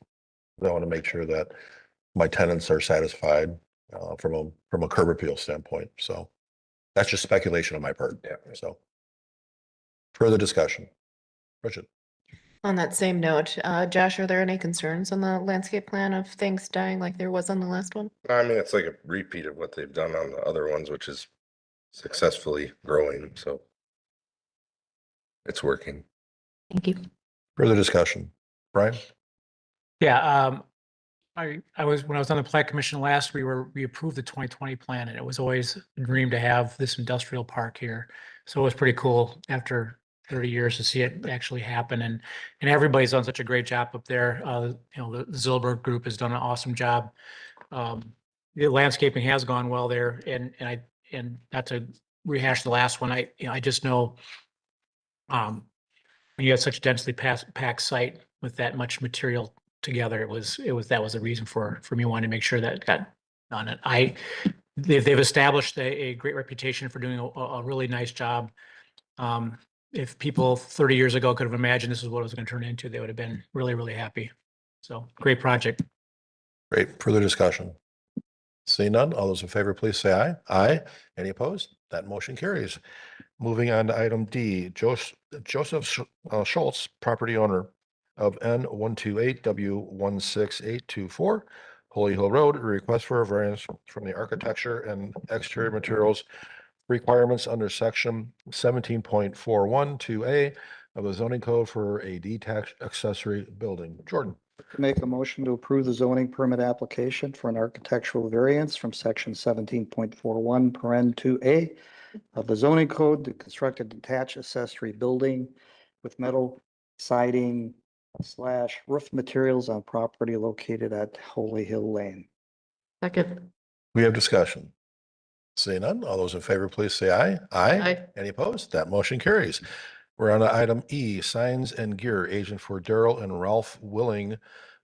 I want to make sure that my tenants are satisfied from a curb appeal standpoint. So that's just speculation on my part. Yeah. So further discussion. Richard. On that same note, Josh, are there any concerns on the landscape plan of things dying like there was on the last one? I mean, it's like a repeat of what they've done on the other ones, which is successfully growing, so it's working. Thank you. Further discussion. Brian? Yeah, when I was on the plan commission last, we approved the 2020 plan, and it was always a dream to have this industrial park here. So it was pretty cool after 30 years to see it actually happen, and everybody's done such a great job up there. The Zilber group has done an awesome job. The landscaping has gone well there, and not to rehash the last one, I just know when you have such a densely packed site with that much material together, that was a reason for me wanting to make sure that it got done. And they've established a great reputation for doing a really nice job. If people 30 years ago could have imagined this is what it was going to turn into, they would have been really, really happy. So great project. Great. Further discussion. Seeing none, all those in favor, please say aye. Aye. Any opposed? That motion carries. Moving on to item D, Joseph Schultz, property owner of N128W16824, Holy Hill Road, a request for a variance from the architecture and exterior materials requirements under section 17.412A of the zoning code for a detached accessory building. Jordan. Make a motion to approve the zoning permit application for an architectural variance from section 17.41 paren 2A of the zoning code to construct a detached accessory building with metal siding / roof materials on property located at Holy Hill Lane. Second. We have discussion. Seeing none, all those in favor, please say aye. Aye. Any opposed? That motion carries. We're on to item E, signs and gear, agent for Daryl and Ralph Willing,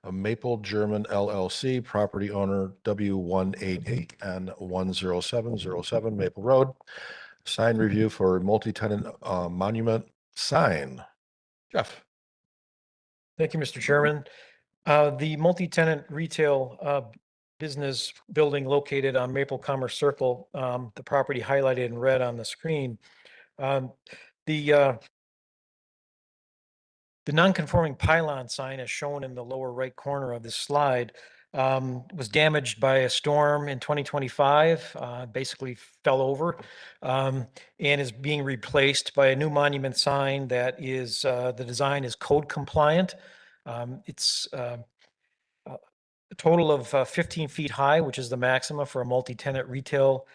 a Maple German LLC, property owner W188N 10707 Maple Road. Sign review for multi-tenant monument sign. Jeff. Thank you, Mr. Chairman. The multi-tenant retail business building located on Maple Commerce Circle, the property highlighted in red on the screen. The non-conforming pylon sign, as shown in the lower right corner of this slide, was damaged by a storm in 2025, basically fell over, and is being replaced by a new monument sign that is, the design is code compliant. It's a total of 15 feet high, which is the maximum for a multi-tenant retail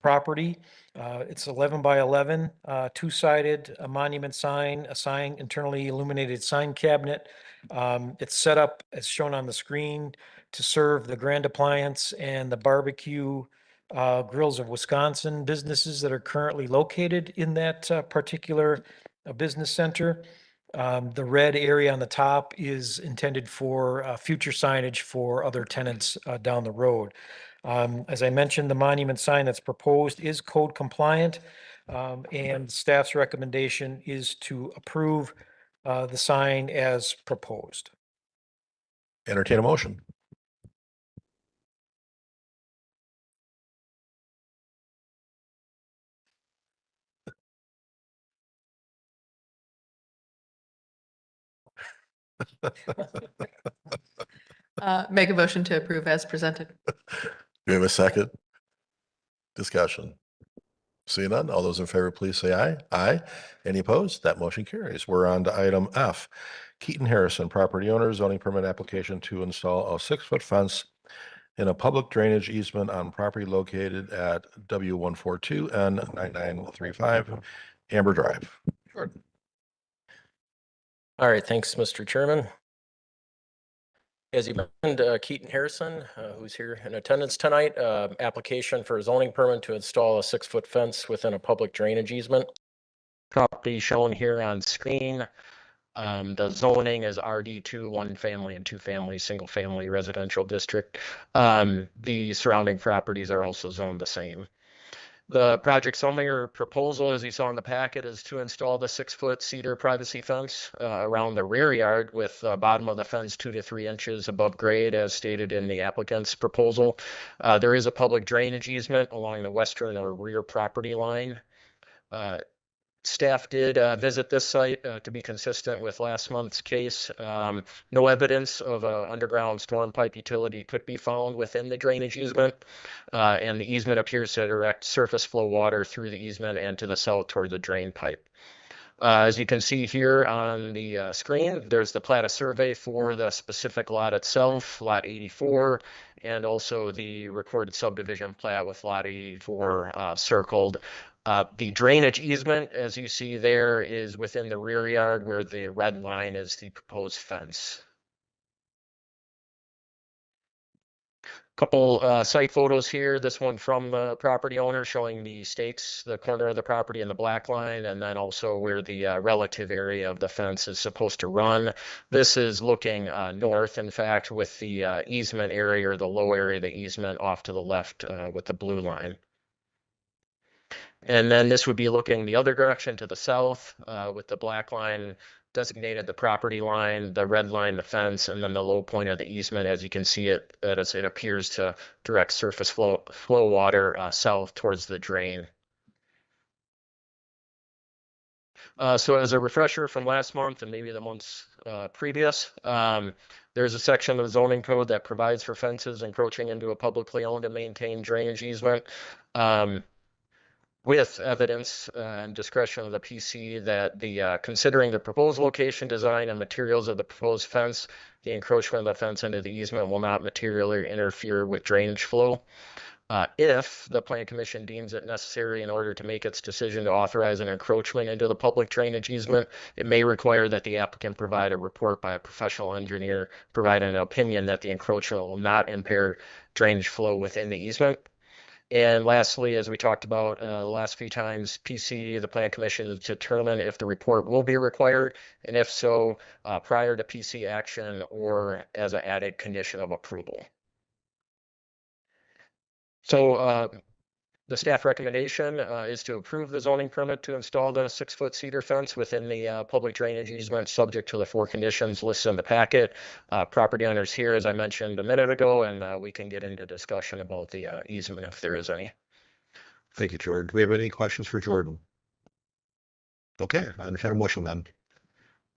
property. It's 11 by 11, two-sided, a monument sign, a sign internally illuminated sign cabinet. It's set up as shown on the screen to serve the Grand Appliance and the Barbecue Grills of Wisconsin businesses that are currently located in that particular business center. The red area on the top is intended for future signage for other tenants down the road. As I mentioned, the monument sign that's proposed is code compliant, and staff's recommendation is to approve the sign as proposed. Entertain a motion. Make a motion to approve as presented. We have a second. Discussion. Seeing none, all those in favor, please say aye. Aye. Any opposed? That motion carries. We're on to item F. Keaton Harrison, property owner, zoning permit application to install a 6-foot fence in a public drainage easement on property located at W142 and 9935 Amber Drive. Jordan. All right, thanks, Mr. Chairman. As you mentioned, Keaton Harrison, who's here in attendance tonight, application for a zoning permit to install a 6-foot fence within a public drainage easement. Property shown here on screen. The zoning is RD2, 1 family and 2 family, single family residential district. The surrounding properties are also zoned the same. The project summary or proposal, as you saw in the packet, is to install the 6-foot cedar privacy fence around the rear yard with the bottom of the fence 2 to 3 inches above grade, as stated in the applicant's proposal. There is a public drainage easement along the western or rear property line. Staff did visit this site to be consistent with last month's case. No evidence of an underground storm pipe utility could be found within the drainage easement, and the easement appears to direct surface flow water through the easement and to the south toward the drain pipe. As you can see here on the screen, there's the plat of survey for the specific lot itself, lot 84, and also the recorded subdivision plat with lot 84 circled. The drainage easement, as you see there, is within the rear yard where the red line is the proposed fence. Couple site photos here. This one from the property owner showing the stakes, the corner of the property and the black line, and then also where the relative area of the fence is supposed to run. This is looking north, in fact, with the easement area or the low area of the easement off to the left with the blue line. And then this would be looking the other direction to the south with the black line designated the property line, the red line, the fence, and then the low point of the easement. As you can see, it appears to direct surface flow water south towards the drain. So as a refresher from last month and maybe the months previous, there's a section of the zoning code that provides for fences encroaching into a publicly owned and maintained drainage easement. with evidence and discretion of the PC that the considering the proposed location, design, and materials of the proposed fence, the encroachment of the fence into the easement will not materially interfere with drainage flow. If the Plan Commission deems it necessary in order to make its decision to authorize an encroachment into the public drainage easement, it may require that the applicant provide a report by a professional engineer providing an opinion that the encroachment will not impair drainage flow within the easement. And lastly, as we talked about the last few times, PC, the Plan Commission, to determine if the report will be required, and if so, prior to PC action or as an added condition of approval. So the staff recommendation is to approve the zoning permit to install the 6-foot cedar fence within the public drainage easement, subject to the 4 conditions listed in the packet. Property owners here, as I mentioned a minute ago, and we can get into discussion about the easement if there is any. Thank you, Jordan. Do we have any questions for Jordan? Okay, I understand a motion then.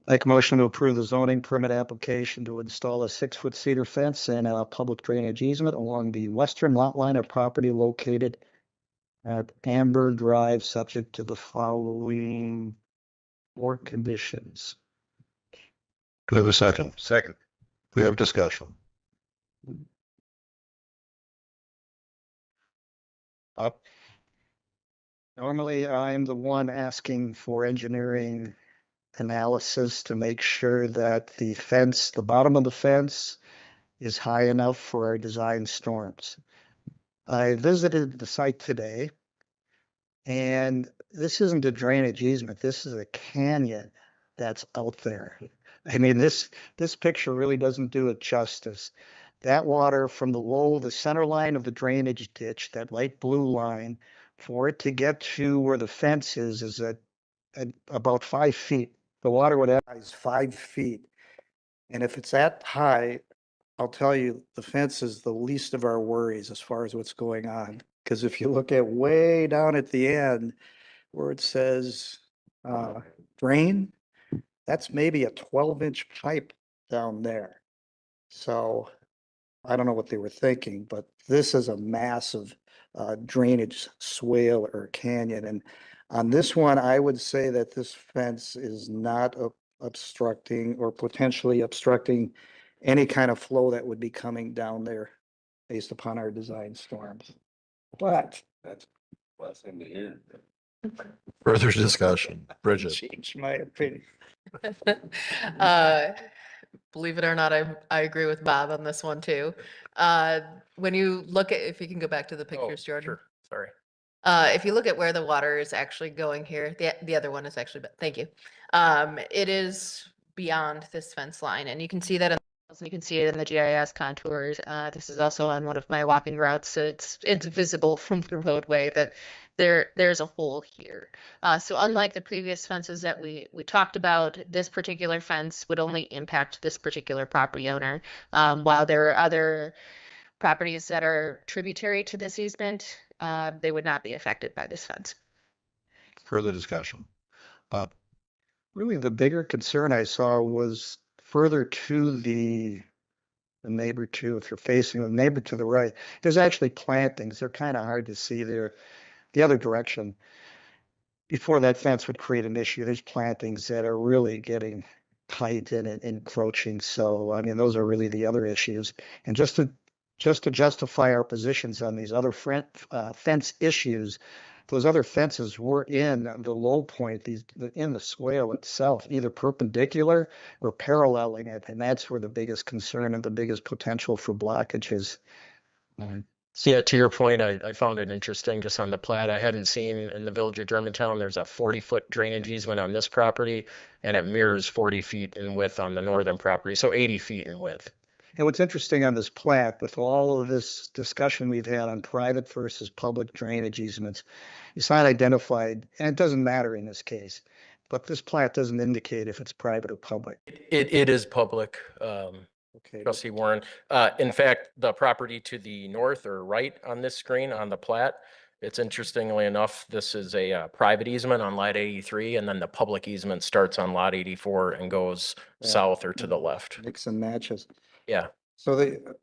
Make a motion to approve the zoning permit application to install a 6-foot cedar fence and a public drainage easement along the western lot line of property located at Amber Drive, subject to the following 4 conditions. Do we have a second? Second. We have discussion. Up. Normally, I'm the one asking for engineering analysis to make sure that the fence, the bottom of the fence, is high enough for our design storms. I visited the site today, and this isn't a drainage easement. This is a canyon that's out there. I mean, this picture really doesn't do it justice. That water from the center line of the drainage ditch, that light blue line, for it to get to where the fence is at about 5 feet. The water would rise 5 feet. And if it's that high, I'll tell you, the fence is the least of our worries as far as what's going on. Because if you look at way down at the end where it says drain, that's maybe a 12-inch pipe down there. So I don't know what they were thinking, but this is a massive drainage swale or canyon. And on this one, I would say that this fence is not obstructing or potentially obstructing any kind of flow that would be coming down there based upon our design storms. But that's a blessing to hear. Further discussion, Bridget. Change my opinion. Believe it or not, I agree with Bob on this one too. When you look at, if you can go back to the pictures, Jordan. Sure. Sorry. If you look at where the water is actually going here, the other one is actually, thank you. It is beyond this fence line, and you can see that in You can see it in the GIS contours. This is also on one of my walking routes, so it's visible from the roadway that there's a hole here. So unlike the previous fences that we talked about, this particular fence would only impact this particular property owner, while there are other properties that are tributary to this easement, they would not be affected by this fence. Further discussion. Really, the bigger concern I saw was further to the neighbor too. If you're facing the neighbor to the right, there's actually plantings. They're kind of hard to see there. The other direction, before that fence would create an issue, there's plantings that are really getting tight and encroaching. So, I mean, those are really the other issues. And just to justify our positions on these other fence issues, those other fences were in the low point, in the swale itself, either perpendicular or paralleling it. And that's where the biggest concern and the biggest potential for blockage is. So yeah, to your point, I found it interesting just on the plat. I hadn't seen in the village of Germantown, there's a 40-foot drainage easement on this property, and it mirrors 40 feet in width on the northern property, so 80 feet in width. And what's interesting on this plat, with all of this discussion we've had on private versus public drainage easements, it's not identified, and it doesn't matter in this case, but this plat doesn't indicate if it's private or public. It is public, Okay. Trustee Warren. In fact, the property to the north or right on this screen on the plat, it's interestingly enough, this is a private easement on lot 83, and then the public easement starts on lot 84 and goes south or to the left. Mix and matches. Yeah. So the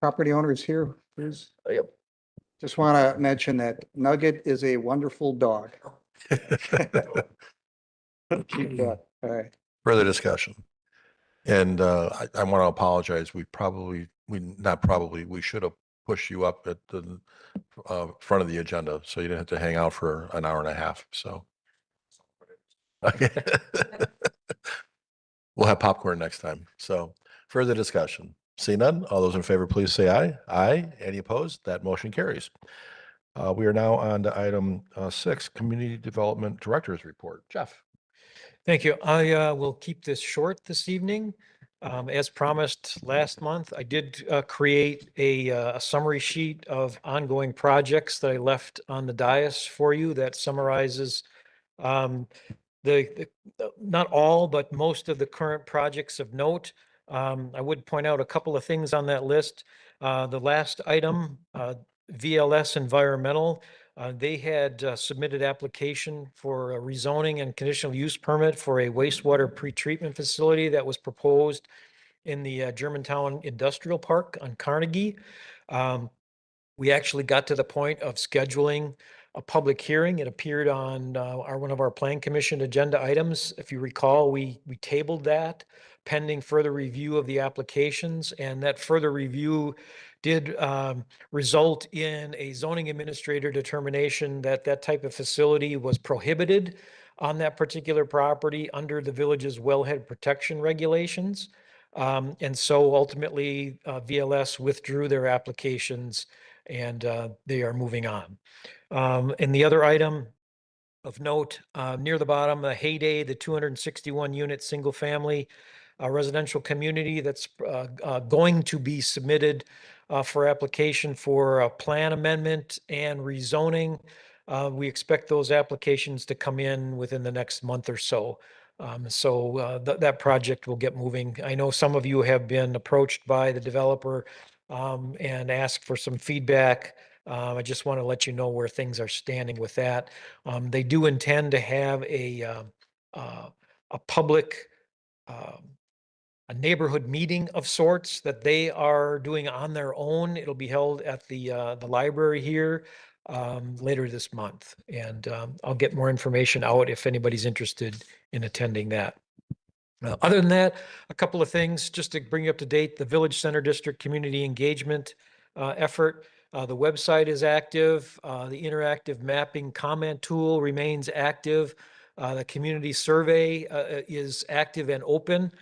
property owner is here, please. Yep. Just want to mention that Nugget is a wonderful dog. Cute dog. All right. Further discussion. And I want to apologize. We should have pushed you up at the front of the agenda, so you didn't have to hang out for an hour and a half, so. Okay. We'll have popcorn next time. So further discussion. See none. All those in favor, please say aye. Aye. Any opposed? That motion carries. We are now on to item 6, Community Development Director's Report. Jeff. Thank you. I will keep this short this evening. As promised last month, I did create a summary sheet of ongoing projects that I left on the dais for you that summarizes not all, but most of the current projects of note. I would point out a couple of things on that list. The last item, VLS Environmental, they had submitted application for a rezoning and conditional use permit for a wastewater pretreatment facility that was proposed in the Germantown Industrial Park on Carnegie. We actually got to the point of scheduling a public hearing. It appeared on one of our Plan Commission agenda items. If you recall, we tabled that pending further review of the applications, and that further review did result in a zoning administrator determination that that type of facility was prohibited on that particular property under the village's wellhead protection regulations. And so ultimately, VLS withdrew their applications and they are moving on. And the other item of note, near the bottom, the Heyday, the 261 unit single family residential community that's going to be submitted for application for a plan amendment and rezoning. We expect those applications to come in within the next month or so. That project will get moving. I know some of you have been approached by the developer and asked for some feedback. I just want to let you know where things are standing with that. They do intend to have a public a neighborhood meeting of sorts that they are doing on their own. It'll be held at the library here later this month. And I'll get more information out if anybody's interested in attending that. Other than that, a couple of things just to bring you up to date. The Village Center District Community Engagement effort. The website is active. The interactive mapping comment tool remains active. The community survey is active and open,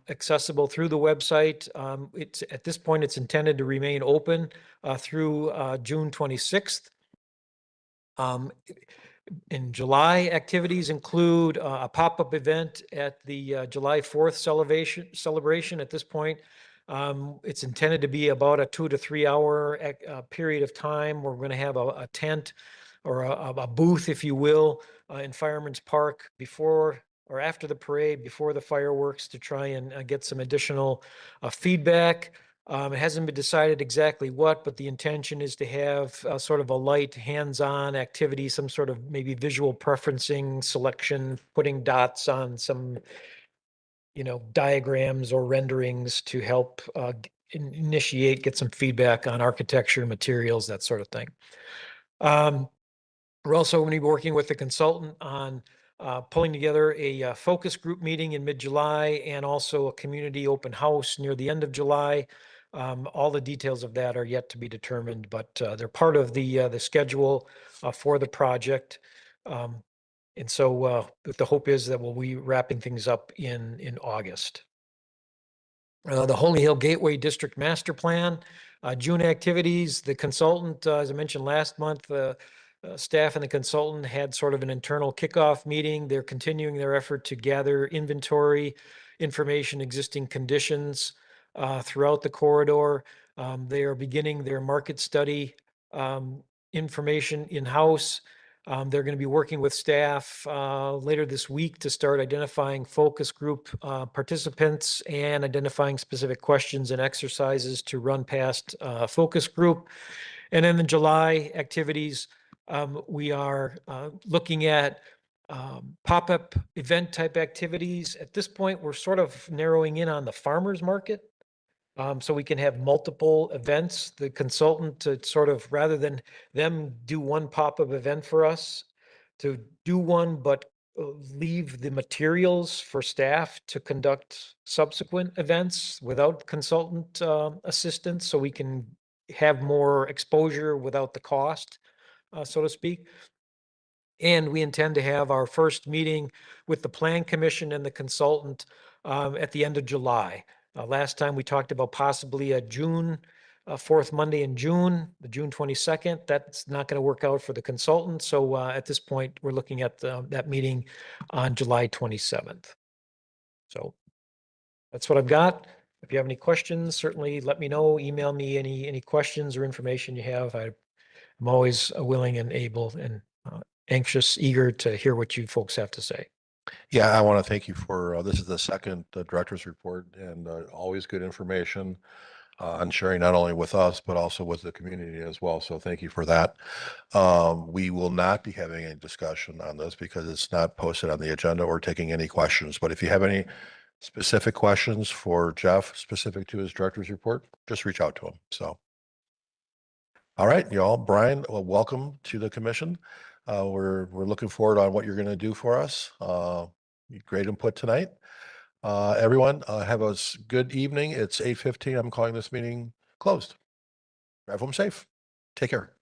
accessible through the website. It's at this point, it's intended to remain open through June 26th. In July, activities include a pop-up event at the July 4th celebration. At this point, it's intended to be about a 2 to 3 hour period of time. We're going to have a tent or a booth, if you will, in Fireman's Park before or after the parade, before the fireworks, to try and get some additional feedback. It hasn't been decided exactly what, but the intention is to have sort of a light hands-on activity, some sort of maybe visual preferencing, selection, putting dots on some, diagrams or renderings to help get some feedback on architecture, materials, that sort of thing. We're also going to be working with the consultant on pulling together a focus group meeting in mid-July and also a community open house near the end of July. All the details of that are yet to be determined, but they're part of the schedule for the project. And so the hope is that we'll be wrapping things up in August. The Holy Hill Gateway District Master Plan, June activities, the consultant, as I mentioned last month, staff and the consultant had sort of an internal kickoff meeting. They're continuing their effort to gather inventory information, existing conditions throughout the corridor. They are beginning their market study information in-house. They're going to be working with staff later this week to start identifying focus group participants and identifying specific questions and exercises to run past focus group. And then the July activities, we are looking at pop-up event type activities. At this point, we're sort of narrowing in on the farmers market So we can have multiple events. The consultant to sort of, rather than them do one pop-up event for us, to do one, but leave the materials for staff to conduct subsequent events without consultant assistance, so we can have more exposure without the cost, so to speak. And we intend to have our first meeting with the Plan Commission and the consultant at the end of July. Last time we talked about possibly a June, fourth Monday in June, the June 22nd. That's not going to work out for the consultant. So at this point, we're looking at that meeting on July 27th. So that's what I've got. If you have any questions, certainly let me know. Email me any questions or information you have. I'm always willing and able and anxious, eager to hear what you folks have to say. Yeah, I want to thank you for, this is the second director's report and always good information on sharing not only with us, but also with the community as well. So thank you for that. We will not be having any discussion on this because it's not posted on the agenda or taking any questions. But if you have any specific questions for Jeff, specific to his director's report, just reach out to him. So, all right, y'all. Brian, well, welcome to the commission. We're looking forward on what you're going to do for us. Great input tonight. Everyone, have a good evening. It's 8:15. I'm calling this meeting closed. Drive home safe. Take care.